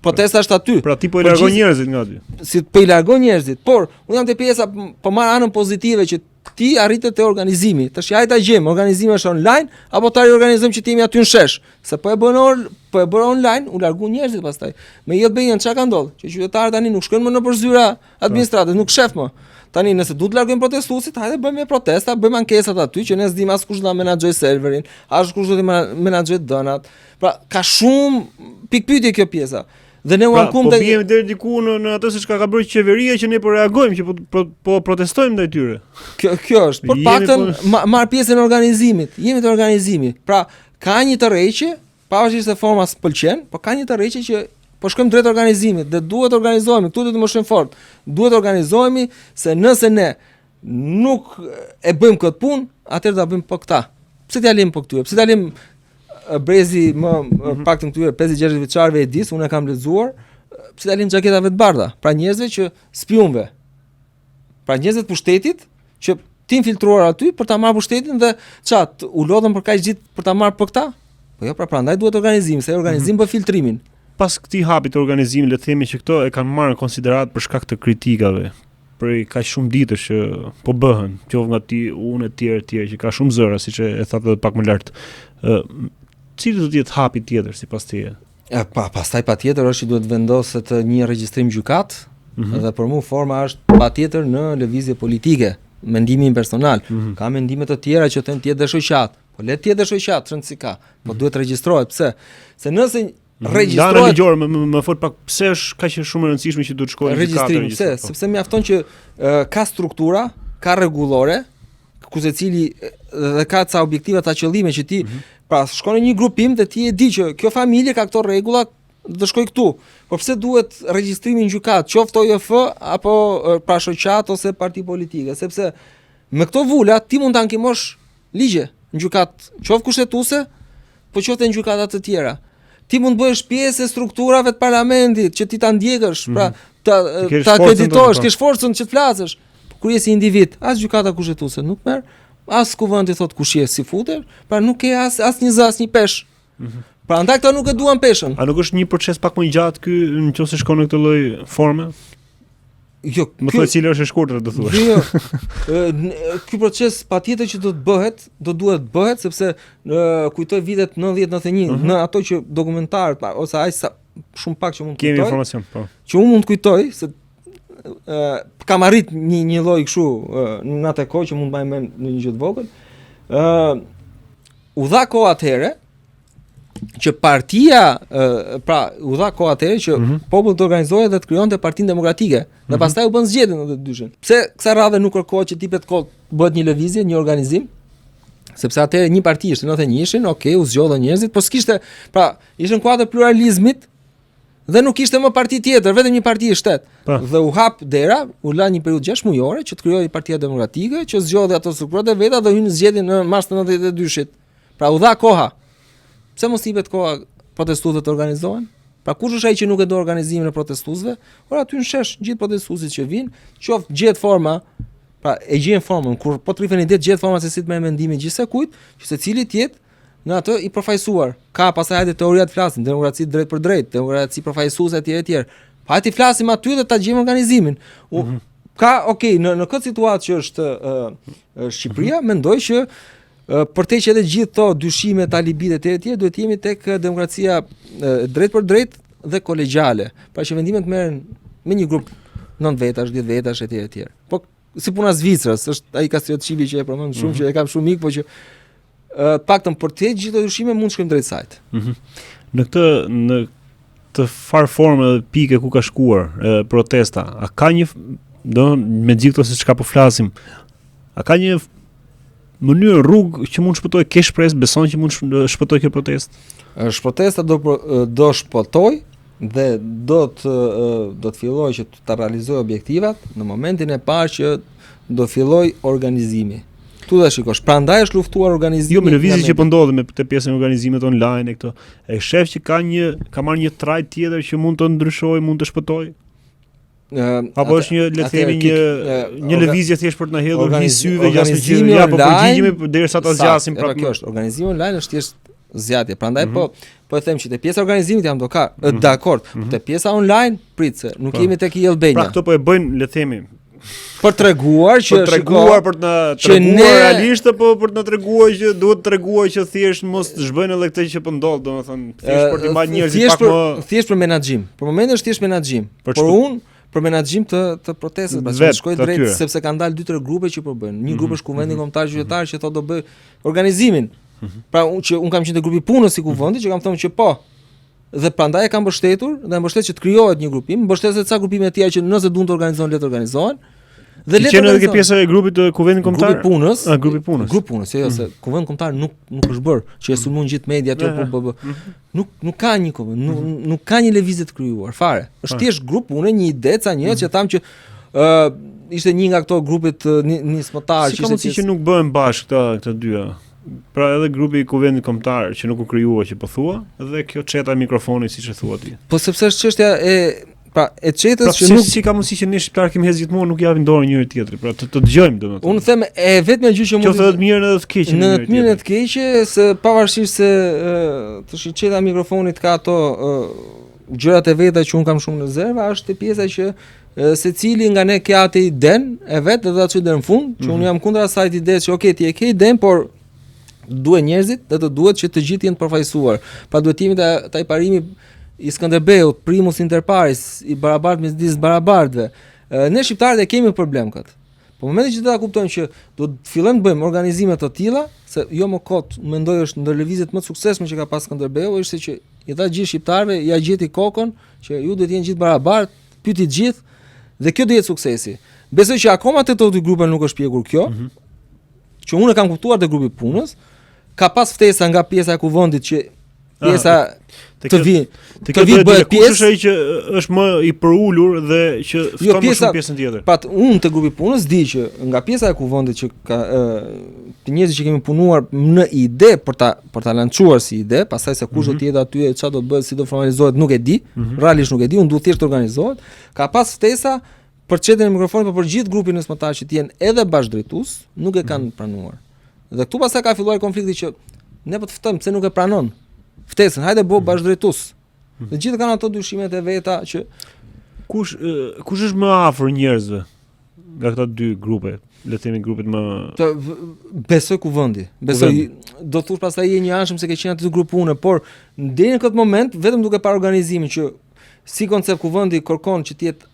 Protesta është aty. Pra ti po i largon njerëzit nga aty. Si po i largon njerëzit, por unë jam te pjesa po marr anën pozitive që ti arritet te organizimi. Tash ja ta gjejmë, organizimi është online apo ta riorganizojmë që ti jemi aty në shesh. Se po e bën online, u larguan njerëzit pastaj. Me Albanian çka ka ndodhur? Që qytetarët tani nuk shkojnë më nëpër zyra administrative, nuk shef më. Tani nëse duhet të largojmë protestuesit, hajde bëjmë protesta, bëjmë ankesat aty që ne s'dim as kush do ta menaxhoj serverin, as kush do të menaxhoj donat. Pra ka shumë pikpyetje kjo pjesa. Dhe ne u ankum po biem deri diku në atë se çka ka bërë qeveria që ne po reagojmë që po protestojmë ndaj tyre. Kjo është, por paktën marr pjesën e organizimit. Jemi të organizimi. Pra ka një tërheqje, pavarësisht se forma s'pëlqen, por ka një tërheqje që po shkojmë drejt organizimit dhe duhet të organizohemi, këtu duhet të moshojmë fort. Duhet të organizohemi se nëse ne nuk e bëjmë këtë punë, atëherë do ta bëjmë po këta. Pse t'ja lëm po këtyre? Pse t'ja lëm brezi më paktën këtyre 50-60 vjeçarëve e dis, unë e kam lexuar, pse t'ja lëm xhaketave të bardha, pra njerëzve që spionëve. Pra njerëzve të pushtetit që ti infiltruar aty për ta marrë pushtetin dhe çat u lodhën për kaq ditë për ta marrë po këta? Po jo, pra prandaj duhet organizim, se organizim bë filtrimin. Pas këtij hapi të organizimit, le të themi që këto e kanë marrë në konsiderat për shkak të kritikave. Për kaq shumë ditësh që po bëhen, qoftë nga ti, unë e tjerë që ka shumë zëra, siç e thatë edhe pak më lart. Cili do të jetë hapi tjetër sipas teje? Pastaj patjetër është që duhet vendoset një regjistrim gjykat, dhe për mua forma është patjetër në lëvizje politike, mendimi im personal. Ka mendime të tjera që thënë tjetër shoqat. Po le tjetër shoqat, çon si ka. Po duhet regjistrohet, pse? Se nëse regjistrohet ligjor më fol pak pse është kaq shumë e rëndësishme që duhet shkojë në regjistrim, sepse mjafton që ka struktura, ka rregullore, kurse cili dhe ka ca objektiva, ca qëllime që ti pra shkon në një grupim dhe ti e di që kjo familje ka këto rregulla, do shkoj këtu. Po pse duhet regjistrimi në gjykat, qoftë OJF apo pra shoqat ose parti politike, sepse me këto vula ti mund ta ankimosh ligje në gjykat, qoftë kushtetuese, po qoftë në gjykata të tjera. Ti mund bëhesh pjesë e strukturave të parlamentit që ti ta ndjekësh, pra ta akreditosh, kesh forcën që të flasësh. Kur je si individ, as gjykata kushtetuese nuk merr, as kuvendit thot kush je si futer, pra nuk ke as një zë, as një pesh. Pra andaj këta nuk e duan peshën. A nuk është një proces pak më i gjatë ky nëse shkon në këtë lloj forme? Jo, më thuaj cili është e shkurtër do thuash. Jo. Ky proces patjetër që do duhet bëhet sepse kujtoj vitet 90-91, në ato që dokumentarët ose aq sa shumë pak që mund të kujtoj. Kemi informacion, po. Që unë mund të kujtoj se kam arrit një lloj kështu në atë kohë që mund të mbaj mend në një gjë të vogël. U dha kohë atëherë që partia pra u dha kohë atëherë që populli të organizohej dhe të krijonte Partinë Demokratike dhe pastaj u bën zgjedhje në 92-shën. Pse kësaj radhe nuk kërkohet që tipet kohë bëhet një lëvizje, një organizim? Sepse atëherë një parti ishte 91-shin, okay, u zgjodhën njerëzit, po s'kishte, pra ishte në kuadër pluralizmit dhe nuk ishte më parti tjetër, vetëm një parti i shtet. Dhe u hap dera, u la një periudhë 6 mujore që të krijoi Partia Demokratike, që zgjodhi ato strukturat e veta dhe hyn në zgjedhjen në mars të 92-shit. Pra u dha koha. Pse mos i jepet koha protestuesve të organizohen? Pra kush është ai që nuk e do organizimin e protestuesve? Ora aty në shesh gjithë protestuesit që vinë, qoftë gjet forma Pra e gjen formën, kur po të rrifen ide gjet forma se si të merr mendimin gjithsej kujt, që secili të jetë në atë i përfaqësuar. Ka pastaj hajde teoria të flasin, demokraci drejt për drejt, demokraci përfaqësuese etj. Pa ti flasim aty dhe ta gjejmë organizimin. Ka, në këtë situatë që është Shqipëria, mendoj që për te që edhe gjithë to dyshimet, alibidet etj, duhet jemi tek demokracia drejt për drejt dhe kolegjale. Pra që vendimet merren me një grup 9 vetash, 10 vetash etj. Po si puna Zvicrës, është ai Kastriot Çipi që e përmend shumë, që e kam shumë mik, po që paktën për te gjithë dyshime mund të shkojmë drejt sajt. Në këtë far formë dhe pike ku ka shkuar protesta, a ka një me gjithë këto se çka po flasim, a ka një mënyrë rrugë që mund shpëtoj, ke shpresë, beson që mund shpëtoj kjo protestë? Protesta do shpëtoj dhe do të filloj që të realizoj objektivat në momentin e parë që do filloj organizimi. Tu da shikosh, prandaj është luftuar organizimi. Jo, me lëvizje që po ndodhe me të pjesën e organizimit online e këto. E shef që ka marrë një trajt tjetër që mund të ndryshoj, mund të shpëtoj? Apo është një lëvizje thjesht për të na hedhur një syve gjasë ja po përgjigjemi derisa ta zgjasim prapë. Kjo është, organizimi online është thjesht zgjatje. Prandaj po e them që te pjesa e organizimit jam dakord. Te pjesa online pritse, nuk jemi tek i Albania. Pra këto po e bëjnë, le të themi, për treguar që për të na treguar realisht, apo për të na treguar që duhet të treguar që thjesht mos zhbëjnë edhe këtë që po ndodh, domethënë thjesht për të marrë njerëzit pak më thjesht për menaxhim. Për momentin është thjesht menaxhim. Por unë për menaxhim të protestës, pra shkoj drejt sepse kanë dalë 2-3 grupe që po bëjnë. Një grup është Kuvendi Kombëtar Qytetar që thotë do bëj organizimin. Pra un kam qenë te grupi punës si kuvendi që kam thënë që po. Dhe prandaj e kam mbështetur dhe mbështet që të krijohet një grupim, mbështet se ca grupime të tjera që nëse duan të organizojnë le të organizohen. Dhe le të qenë edhe pjesa e grupit të Kuvendit Kombëtar. Grupi punës. Grupi punës. Grupi punës, jo se Kuvendi Kombëtar nuk është bërë që e sulmon gjithë media ato nuk ka një kuvend, nuk ka një lëvizje të krijuar fare. Është thjesht grup punë, një ide ca njerëz që thamë që ishte një nga këto grupet nismëtar që ishte që nuk bëhen bashkë këta dyja. Pra edhe grupi i Kuvendit Kombëtar që nuk u krijua që po thua, dhe kjo çeta e mikrofonit siç e thua ti. Po sepse është çështja e çetës që nuk si ka mundësi që ne shqiptar kemi hez gjithmonë nuk japin dorë njëri tjetrit, pra të dëgjojmë domethënë. Unë them e vetmja gjë që mund të thotë mirën edhe të keqen. Në të mirën e të keqe, se pavarësisht se të çeta e mikrofonit ka ato gjërat e veta që un kam shumë në rezervë, është pjesa që secili nga ne ka atë iden e vet dhe atë deri në fund, që un jam kundër asaj ideje që ti e ke iden, por duhet njerëzit dhe të duhet që të gjithë jenë përfaqësuar. Pra duhet jemi taj parimi i Skënderbeut, primus inter pares, i barabart midis barabartëve. Ne shqiptarët e kemi problem këtë. Po momentin që ta kuptojmë që do të fillojmë të bëjmë organizime të tilla, se jo më kot, mendoj është ndër lëvizjet më të suksesshme që ka pas Skënderbeu, ishte që i dha gjithë shqiptarëve, ja gjeti kokën që ju duhet jeni gjithë barabartë, pyeti gjithë dhe kjo do jetë suksesi. Besoj që akoma te këto dy grupe nuk është pjekur kjo. Që unë e kam kuptuar te grupi punës, ka pas ftesa nga pjesa e kuvendit që pjesa të vi bëhet pjesë që është më i përulur dhe që fton më shumë pjesën tjetër. Pat unë te grupi punës di që nga pjesa e kuvendit që ka të njerëzit që kemi punuar në ide për ta lançuar si ide, pastaj se kush do të jetë aty e çfarë do të bëhet, si do formalizohet, nuk e di, realisht nuk e di, unë duhet thjesht të organizohet. Ka pas ftesa për çetën e mikrofonit, por për gjithë grupin e smëtar që të jenë edhe bashkëdrejtues, nuk e kanë pranuar. Dhe këtu pastaj ka filluar konflikti që ne po të ftojmë pse nuk e pranon ftesën, hajde bëu bashkëdrejtues. Dhe gjithë kanë ato dyshimet e veta që kush është më afër njerëzve nga këto dy grupe, le të themi grupet më besoj kuvendi. Besoj do thosh pastaj je një anshëm se ke qenë aty në grup pune, por deri në këtë moment vetëm duke parë organizimin që si koncept kuvendi kërkon që të jetë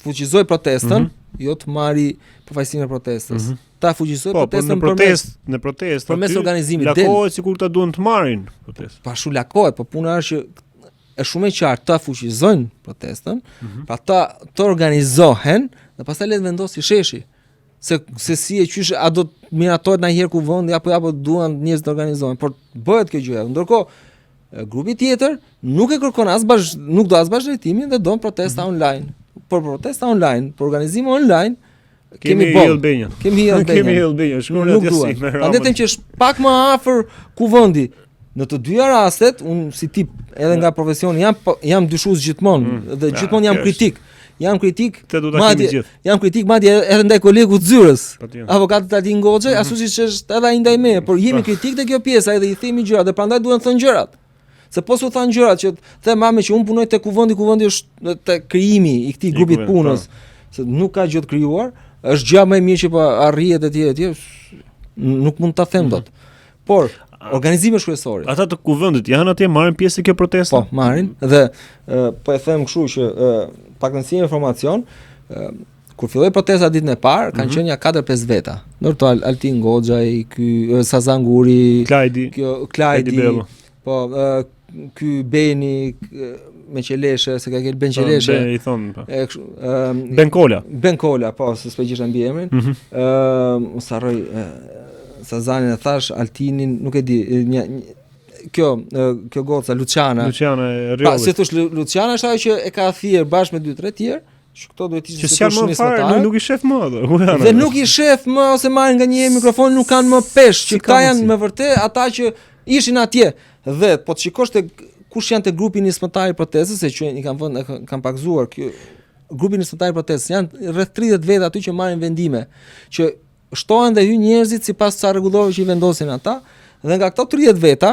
fuqizoj protestën, jo të marri përfaqësimin e protestës. Ta fuqizoj protestën në protestë. Përmes organizimit. Lakohet sikur ta duan të marrin protestën. Pa shu lakohet, po puna është që është shumë e qartë ta fuqizojnë protestën, pra ta të organizohen dhe pastaj le të vendosë sheshi. Se si e qysh a do të miratohet ndonjëherë kuvendi apo duan njerëz të organizohen, por bëhet kjo gjë. Ndërkohë grupi tjetër nuk e kërkon nuk do as bashkëdrejtimin dhe don protesta online. Por protesta online, për organizime online, kemi Albania. Kemi Albania, shkruan atje si me Andaj them që është pak më afër kuvendi. Në të dyja rastet, unë si tip edhe nga profesioni jam dyshues gjithmonë dhe gjithmonë jam kritik. jam kritik, Këtë do ta kemi madje gjithë. jam kritik madje edhe ndaj kolegut Zyrës. Patjetër. Avokatit Altin Goxha, ashtu siç është edhe ai ndaj meje, por jemi kritik te kjo pjesa edhe i themi gjërat dhe prandaj duhen thënë gjërat. Se po s'u thanë gjërat që them mame që un punoj te kuvendi është te krijimi i këtij grupi të punës, se nuk ka gjë të krijuar, është gjë më e mirë që po arrihet etj, nuk mund ta them dot. Por organizimi kryesor. Ata të kuvendit janë atje marrin pjesë në kjo protestë? Po, marrin dhe po e them kështu që paktën si informacion, kur filloi protesta ditën e parë, kanë qenë ja 4-5 veta. Ndërto Altin Goxha, ky Sazanguri, Klajdi, Klajdi, po ky Beni me qeleshe, se ka qenë Ben qeleshe. I thon po. Benkola, po, se s'po gjisha mbi emrin. Mos harroj Sazanin e thash, Altinin, nuk e di, kjo goca Luciana e Rjollit. Pra, si thosh Luciana është ajo që e ka thirr bashkë me 2-3 tjerë, që këto duhet të ishin shumë nuk i shef më ato. Dhe nuk i shef më ose marrin nga një mikrofon, nuk kanë më peshë, që këta janë me vërtet ata që ishin atje. Dhe po të shikosh te kush janë te grupi nismëtar i protestës, se që i kanë pakzuar kjo grupi nismëtar i protestës, janë rreth 30 veta aty që marrin vendime, që shtohen dhe hyn njerëzit sipas sa rregullave që i vendosin ata, dhe nga këto 30 veta,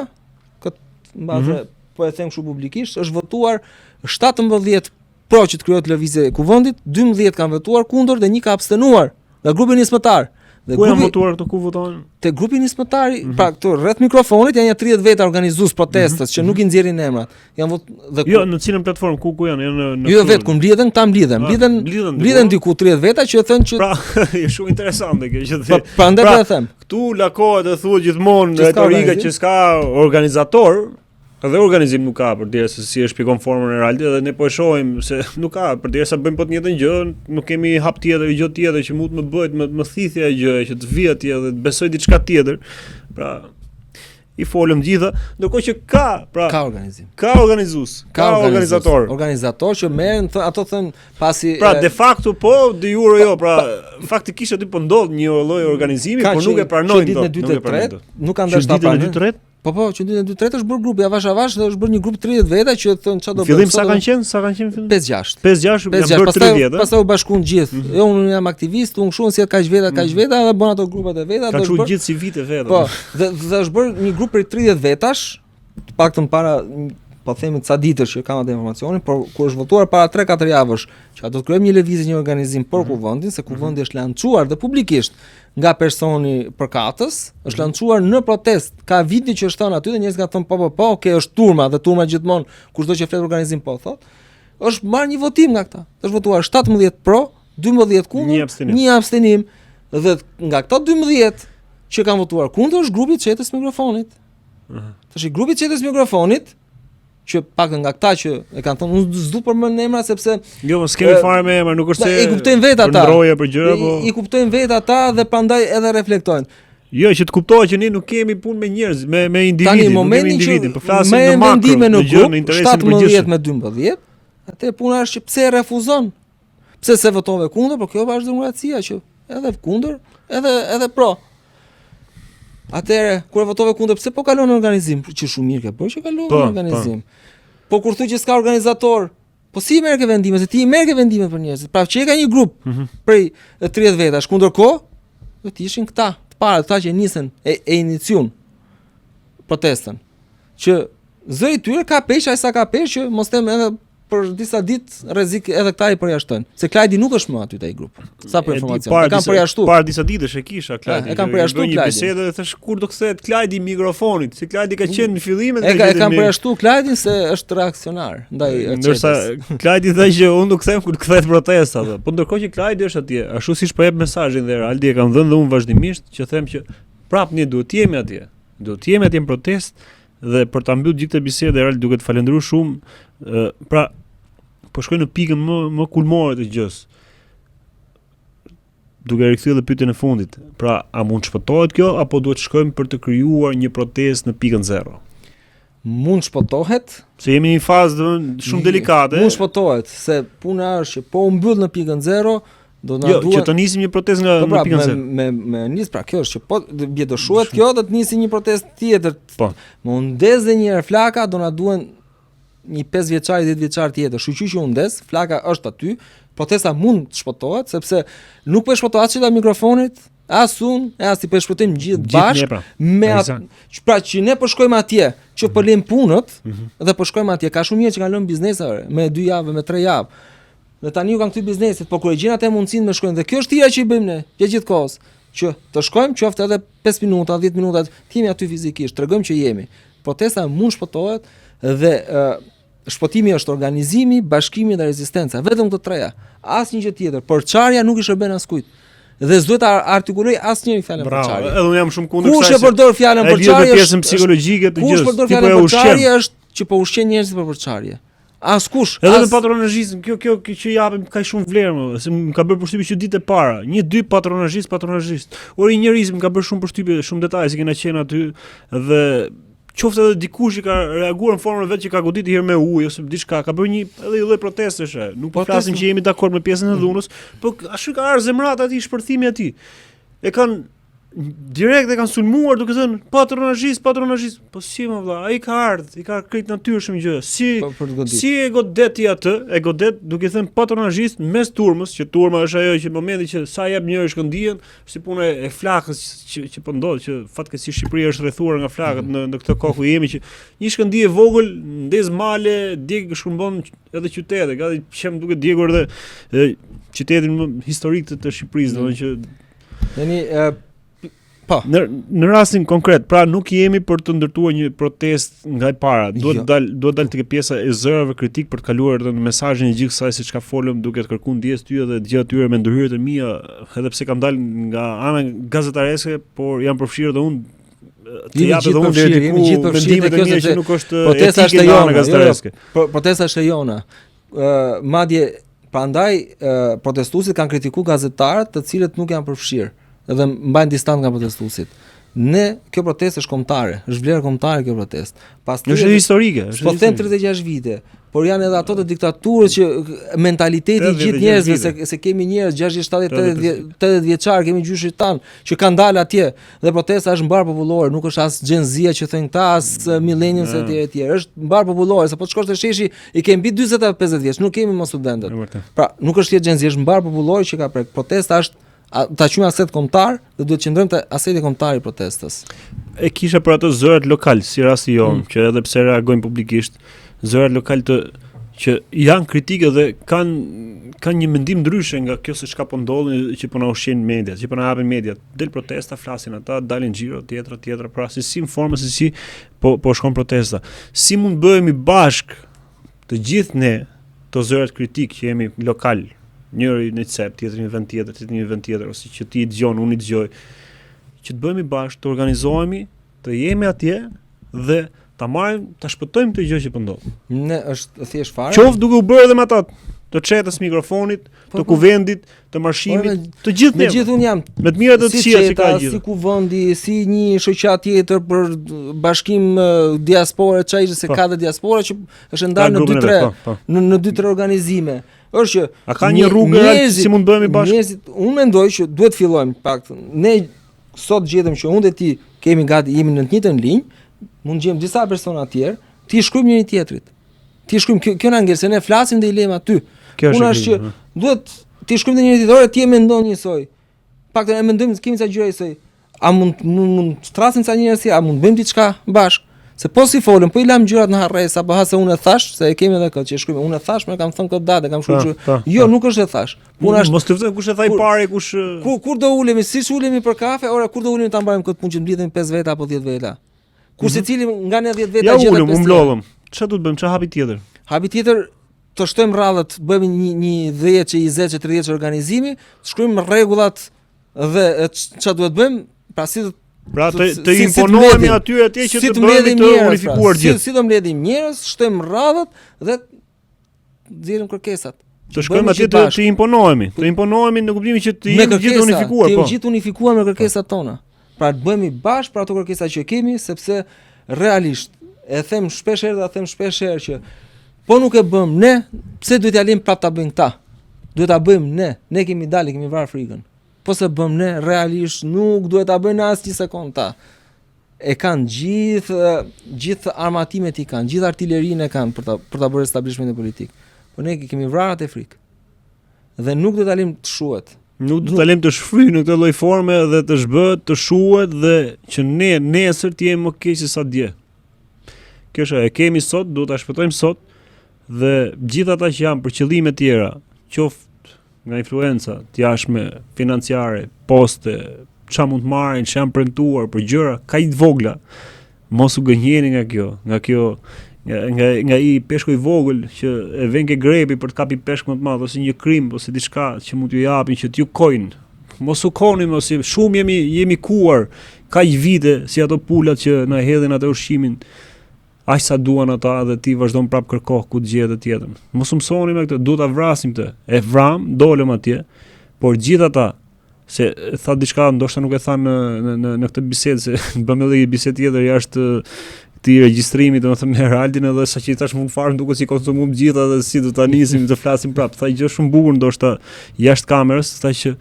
po e them kështu publikisht, është votuar 17 pro që të krijohet lëvizje e kuvendit, 12 kanë votuar kundër dhe 1 ka abstenuar nga grupi nismëtar. Dhe ku janë votuar këto, ku votojnë? Te grupi nismëtar, pra këtu rreth mikrofonit janë 30 veta organizues protestës që nuk i nxjerrin emrat. Janë Jo, në cilën platformë ku janë? Janë në Jo vetë ku mbledhen, këta mbledhen diku 30 veta që thënë që pra është shumë interesante kjo që the. Prandaj po e them. Këtu lakohet dhe thuhet gjithmonë retorika që s'ka organizator. Edhe organizim nuk ka përderisa si e shpjegon formën e realit dhe ne po e shohim se nuk ka përderisa bëjmë po të njëjtën gjë, nuk kemi hap tjetër, gjë tjetër që mund të më bëhet më thithja e gjë që të vi atje dhe të besoj diçka tjetër. Pra i folëm gjitha, ndërkohë që ka organizim. Ka organizues, ka organizator. Organizator që merren ato thën pasi pra de facto po, de jure jo, pra faktikisht aty po ndodh një lloj organizimi, por nuk e pranojnë dot. Nuk kanë dashur ta pranojnë. Po, që ditën e 2-3 është bërë grupi avash dhe është bërë një grup 30 veta që thonë çfarë do bëjmë. Fillim sa kanë qenë fillim? 5-6. 5-6 janë bërë 30. Pastaj u bashkuan gjithë. Jo, unë jam aktivist, unë kshu si kaq veta dhe bën ato grupat e veta. Ka qenë gjithë si vite veta. Po, dhe është bërë një grup për 30 vetash, të paktën para po themi ca ditësh që kam atë informacionin, por kur është votuar para 3-4 javësh, që do të krijojmë një lëvizje, një organizim për kuvendin, se kuvendi është lançuar dhe publikisht nga personi përkatës, është lançuar në protest. Ka viti që është thënë aty dhe njerëzit kanë thënë po, okay, është turma dhe turma gjithmonë kushdo që flet organizim po thot. Është marrë një votim nga këta. Është votuar 17 pro, 12 kundër, 1 abstenim dhe nga këto 12 që kanë votuar kundër është grupi i çetës mikrofonit. Tash grupi i çetës mikrofonit që pak nga këta që e kanë thënë unë s'du përmend emra sepse jo mos kemi fare me emra, nuk është se i kuptojnë vetë ata. Për gjëra po. I kuptojnë vetë ata dhe prandaj edhe reflektojnë. Jo, që të kuptohet që ne nuk kemi punë me njerëz, me individin, nuk kemi individin, po flasim në makro, në gjë, në interesin e përgjithshëm. 17 me 12, atë puna është që pse refuzon? Pse se votove kundër, por kjo është demokracia që edhe kundër, edhe pro. Atëre, kur votove kundër, pse po kalon në organizim? Që shumë mirë ke bërë që kalon në organizim. Po kur thuaj që s'ka organizator, po si merr ke vendime, se ti merr ke vendime për njerëzit. Pra që ka një grup prej 30 vetash, kundërkohë, do të ishin këta, të parë, këta që nisën e iniciun protestën. Që zëri tyre ka peshë, ai sa ka peshë që mos them edhe për disa ditë rrezik edhe këta i përjashtojnë. Se Klajdi nuk është më aty te ai grup. Sa për informacion. E kanë përjashtuar. Para disa ditësh e kisha Klajdi. E kanë përjashtuar Klajdi. Një bisedë dhe thash kur do kthehet Klajdi i mikrofonit. Si Klajdi ka qenë në fillimet e kanë përjashtuar Klajdin se është reaksionar ndaj ndërsa Klajdi tha që unë do kthehem kur kthehet protesta atë. Po ndërkohë që Klajdi është atje, ashtu siç po jep mesazhin dhe Aldi e kanë dhënë dhe unë vazhdimisht që them që prapë ne duhet të jemi atje. Duhet të jemi atje në protestë dhe për ta mbyllur gjithë këtë bisedë Aldi duhet të falendëroj shumë pra po shkoj në pikën më kulmore të gjës. Duke rikthyer edhe pyetjen e fundit. Pra, a mund shpëtohet kjo apo duhet shkojmë për të krijuar një protestë në pikën 0? Mund shpëtohet, se jemi në një fazë shumë delikate. Mund shpëtohet, se puna është që po u mbyll në pikën 0, do na duhet që të nisim një protestë nga në pikën 0. Me nis pra kjo është që po bie të shuhet kjo do të nisi një protestë tjetër. Po. Më ndez dhe një herë flaka do na duhen një 5 vjeçar, 10 vjeçar tjetër, shoqë që u ndes, flaka është aty, protesta mund të shpëtohet sepse nuk po shpëtohet as çela mikrofonit, as unë, as ti po shpëtojmë gjithë bashkë me atë. Pra që ne po shkojmë atje, që po lëm punët dhe po shkojmë atje. Ka shumë njerëz që kanë lënë biznese me 2 javë, me 3 javë. Dhe tani u kanë këty bizneset, po kur e gjen atë mundsinë me shkojnë dhe kjo është tira që i bëjmë ne, gjithkohës, që të shkojmë qoftë edhe 5 minuta, 10 minuta, të jemi aty fizikisht, tregojmë që jemi. Protesta mund shpëtohet dhe shpëtimi është organizimi, bashkimi dhe rezistenca, vetëm këto treja. Asnjë gjë tjetër. Porçarja nuk i shërben askujt. Dhe s'duhet ta artikuloj asnjëri fjalën porçarje. Edhe unë jam shumë kundër kësaj. Kush e përdor fjalën porçarje? Pjesën psikologjike të gjës. Kush përdor fjalën porçarje është që po ushqen njerëzit për porçarje. Askush. Edhe me patronazhizëm, kjo që japim ka shumë vlerë, se më ka bërë përshtypje që ditë e para. 1-2 patronazhist. Ori njerëzim ka bërë shumë përshtypje, shumë detaje se kena qenë aty dhe qoftë edhe dikush që ka reaguar në formën vetë që ka goditur herë me ujë ose diçka, ka bërë një edhe një lloj protestesh. Nuk po flasim që jemi dakord me pjesën e dhunës, po ashtu ka ardhur zemrat aty, shpërthimi aty. E kanë direkt e kanë sulmuar duke thënë patronazhist. Po si më vëlla, ai ka ardhur, i ka krejt natyrshëm gjë. Si e godet ti atë? E godet duke thënë patronazhist mes turmës, që turma është ajo që në momentin që sa jep njëri shkëndijën, si puna e flakës që po ndodh, që fatkeqësisht Shqipëria është rrethuar nga flakët në këtë kohë ku jemi, që një shkëndijë vogël ndez male, djeg shkëmbon edhe qytete, gati qem duke djegur edhe qytetin historik të Shqipërisë, domethënë që tani Në rastin konkret, pra nuk jemi për të ndërtuar një protest nga e para. Duhet dal tek pjesa e zërave kritik për të kaluar në mesazhin e gjithë kësaj se çka folëm, duke të kërkuar ndjes ty dhe gjëra tyre me ndërhyrjet e mia, edhe pse kam dalë nga ana gazetareske, por jam përfshirë dhe unë të jap edhe unë diku mendimet e mia që nuk është protesta është e jona gazetareske. Protesta është e jona. Madje prandaj protestuesit kanë kritikuar gazetarët të cilët nuk janë përfshirë edhe mbajnë distancë nga protestuesit. Kjo protestë është kombëtare, është vlerë kombëtare kjo protestë. Është historike, po them 36 vite, por janë edhe ato të diktaturës që mentaliteti i gjithë njerëzve se kemi njerëz 60-80 vjeçar, kemi gjyshit tan që kanë dalë atje dhe protesta është mbar popullore, nuk është as Gen Z që thënë këta, as millennials etj. Është mbar popullore, se po të shkosh te sheshi i kemi mbi 40-50 vjeç, nuk kemi më studentët. Pra, nuk është thjesht Gen Z, është mbar popullore që ka prek. Protesta është ta quajmë aset kombëtar dhe duhet të qëndrojmë te aseti kombëtar i protestës. E kisha për ato zërat lokal, si rasti jon, që edhe pse reagojnë publikisht, zërat lokal që janë kritike dhe kanë një mendim ndryshe nga kjo se çka po ndodhi, që po na ushqejnë mediat, që po na japin mediat. Del protesta, flasin ata, dalin xhiro tjetra, pra si në formë se si po shkon protesta. Si mund bëhemi bashk të gjithë ne, të zërat kritik që jemi lokal, njëri në cep, tjetri në vend tjetër, tjetri në vend tjetër, ose që ti i dëgjon, unë i dëgjoj, që të bëhemi bashkë, të organizohemi, të jemi atje dhe ta marrim, ta shpëtojmë këtë gjë që po ndodh. Ne është thjesht fare. Qoftë duke u bërë edhe me ata të çetës mikrofonit, të kuvendit, të marshimit, të gjithë ne. Me gjithë unë jam. Me të mirat e të këqija që ka gjithë. Si kuvendi, si një shoqat tjetër për bashkim diaspore, çaj se ka dhe diaspora që është ndarë në 2-3 në 2-3 organizime. Është që a ka një rrugë si mund bëhemi bashkë? Unë mendoj që duhet fillojmë pak. Ne sot gjetëm që unë dhe ti jemi në të njëjtën linjë, mund gjejmë disa persona të tjerë, ti shkruajmë njëri tjetrit. Ti shkruajmë kjo na ngel se ne flasim dhe i lëm aty. Unë është që duhet ti shkruajmë dhe njëri tjetër, ti e mendon njësoj. Paktën e mendojmë kemi sa gjëra njësoj. A mund strasin sa njerëz, a mund bëjmë diçka bashkë? Se po si folëm, po i lam gjërat në harres apo ha se unë e thash, se e kemi edhe këtë që shkruajmë. Unë e thash, më kam thënë këtë datë, kam shkruar. Jo, nuk është e thash. Puna është mos të vëtë kush e tha i pari, kush kur do ulemi, si ulemi për kafe, ora kur do ulemi ta mbajmë këtë punë që mblidhemi 5 veta apo 10 veta. Kur secili nga ne 10 veta gjetë. Ja ulëm, mblodhëm. Çfarë do të bëjmë? Çfarë hapi tjetër? Hapi tjetër të shtojmë radhët, bëjmë një 10 që 20 që 30 organizimi, shkruajmë rregullat dhe çfarë duhet bëjmë, pra si pra të imponohemi atyre atje që të bëhemi të unifikuar gjithë. Si do mbledhim njerëz, shtojmë radhët dhe nxjerrim kërkesat. Të shkojmë atje të imponohemi në kuptimin që të jemi gjithë unifikuar, po. Të gjithë unifikuar me kërkesat tona. Pra të bëhemi bashkë për ato kërkesa që kemi, sepse realisht e them shpesh herë që po nuk e bëm ne, pse duhet ja lëm prapë ta bëjnë këta? Duhet ta bëjmë ne. Ne kemi dalë, kemi varë frikën. Po se bëm ne, realisht nuk duhet ta bëjnë asnjë sekond ta. e kanë gjithë armatimet i kanë, gjithë artillerinë e kanë për ta bërë establishmentin politik. Po ne kemi vrarë atë frikë. Dhe nuk do ta lëm të shuhet. Nuk do ta lëm të shfryjë në këtë lloj forme dhe të zhbëhet, të shuhet dhe që ne nesër të jemi më keq se sa dje. Kjo është, e kemi sot, duhet ta shpëtojmë sot dhe gjithë ata që janë për qëllime tjera, qoftë nga influenca të jashtme, financiare, poste, çfarë mund të marrin, që janë premtuar për gjëra kaq të vogla, mos u gënjeni nga kjo, nga i peshku i vogël që e vjen ke grepi për të kapi peshk më të madh ose një krim ose diçka që mund t'ju japin që t'ju kojnë. Mos u koni, mos shumë jemi kuar kaq vite si ato pulat që na hedhin atë ushqimin. Aq sa duan ata dhe ti vazhdon prap kërkoh ku të gjetë tjetër. Mos u mësoni me këtë, duhet ta vrasim këtë. E vram, dolëm atje, por gjithë ata se tha diçka ndoshta nuk e tha në këtë bisedë se bëmë edhe një bisedë tjetër jashtë këtij regjistrimit, domethënë me Heraldin edhe saqë tash mund fare duket si konsumum gjitha dhe si do ta nisim të flasim prap. Tha gjë shumë bukur ndoshta jashtë kamerës, tha që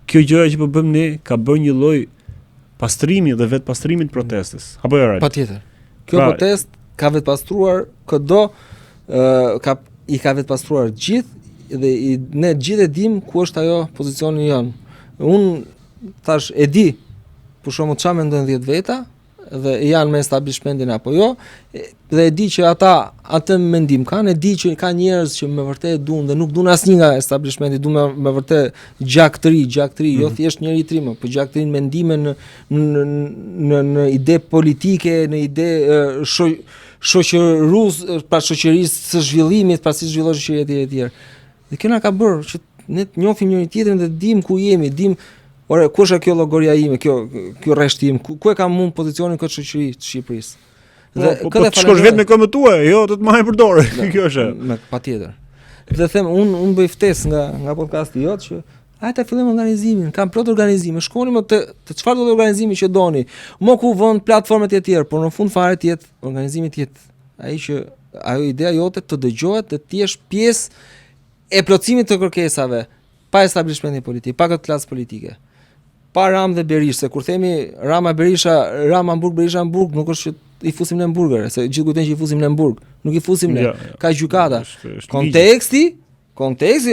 kjo gjëja që po bëjmë ne ka bërë një lloj pastrimi dhe vetë pastrimi të protestës. Apo jo? Patjetër. Kjo protest ka vetë pastruar këdo i ka vetë pastruar gjithë dhe ne gjithë e dim ku është ajo pozicioni jon. Unë thash e di për shkakun çfarë mendojnë 10 veta dhe janë me establishmentin apo jo, dhe e di që ata atë mendim kanë, e di që ka njerëz që me vërtet duan dhe nuk duan asnjë nga establishmenti, duan me vërtet gjak të ri, jo thjesht njëri i tri, po gjak të ri mendime në ide politike, në ide shoqërus, pra shoqërisë së zhvillimit, pra si zhvillohet shoqëria e tjetër. Dhe kjo na ka bërë që ne të njohim njëri tjetrin dhe dim ku jemi, dim ore kush është kjo llogaria ime, kjo rreshti im, ku e kam unë pozicionin këtë shoqëri të Shqipërisë. Dhe këtë shkosh vetëm me këmbët tuaja, jo të marrë për dorë. Kjo është. Patjetër. Dhe them unë bëj ftesë nga podcasti jot që hajde fillojmë organizimin, kam plot organizime, shkoni më të çfarë do të organizimi që doni. Mo ku vën platformat e tjera, por në fund fare të jetë organizimi të jetë ai që ajo ideja jote të dëgjohet dhe të jesh pjesë e plotësimit të kërkesave pa establishmentin politik, pa këtë klasë politike. Pa Ram dhe Berisha, se kur themi Rama Berisha, Berisha Hamburg, nuk është që i fusim në hamburger, se gjithë kujtojnë që i fusim në Hamburg, nuk i fusim në ka gjykata. Konteksti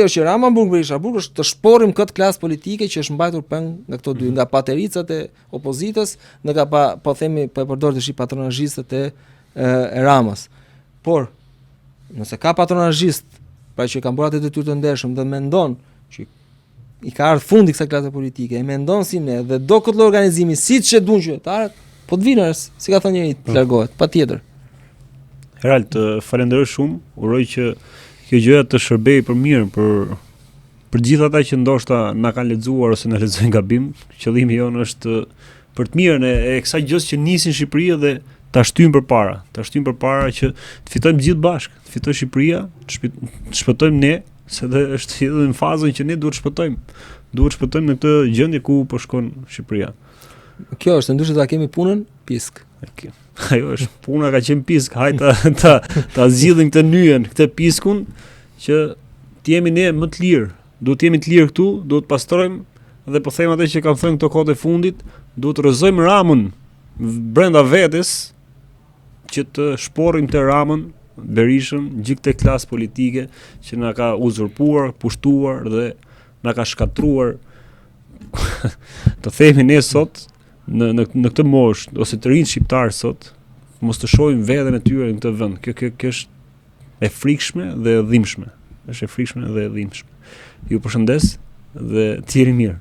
është që Rama Berisha Hamburg është të shporim këtë klasë politike që është mbajtur peng nga këto dy, nga patericat e opozitës, nga po themi po e përdor tash patronazhistët e Ramës. Por nëse ka patronazhist, pra që kanë bërë atë detyrë të ndershëm dhe mendon që i ka ardhur fundi kësaj klase politike, e mendon si ne dhe do këtë lloj organizimi siç e duan qytetarët, po të vinë, si ka thënë njëri, të largohet, patjetër. Herald, të falenderoj shumë, uroj që kjo gjë të shërbejë për mirë për gjithë ata që ndoshta na kanë lexuar ose na lexojnë gabim. Qëllimi jon është për të mirën e kësaj gjës që nisin Shqipëri dhe ta shtyjmë përpara që të fitojmë gjithë bashkë, të fitojë Shqipëria, të shpëtojmë ne, se dhe është edhe në fazën që ne duhet shpëtojmë në këtë gjendje ku po shkon Shqipëria. Kjo është, ndyshe ta kemi punën pisk. Ajo është, puna ka qenë pisk, hajde ta zgjidhim këtë nyjen, këtë piskun që të jemi ne më të lirë. Duhet të jemi të lirë këtu, duhet të pastrojmë dhe po them atë që kanë thënë këto kohë të fundit, duhet të rrëzojmë Ramën brenda vetes që të shporrim të Ramën, Berishën, gjithë këtë klasë politike që na ka uzurpuar, pushtuar dhe na ka shkatruar. Të themi ne sot në këtë moshë ose të rinë shqiptar sot mos të shohim veten e tyre në këtë vend. Kjo është e frikshme dhe e dhimbshme. Ju përshëndes dhe të jeni mirë.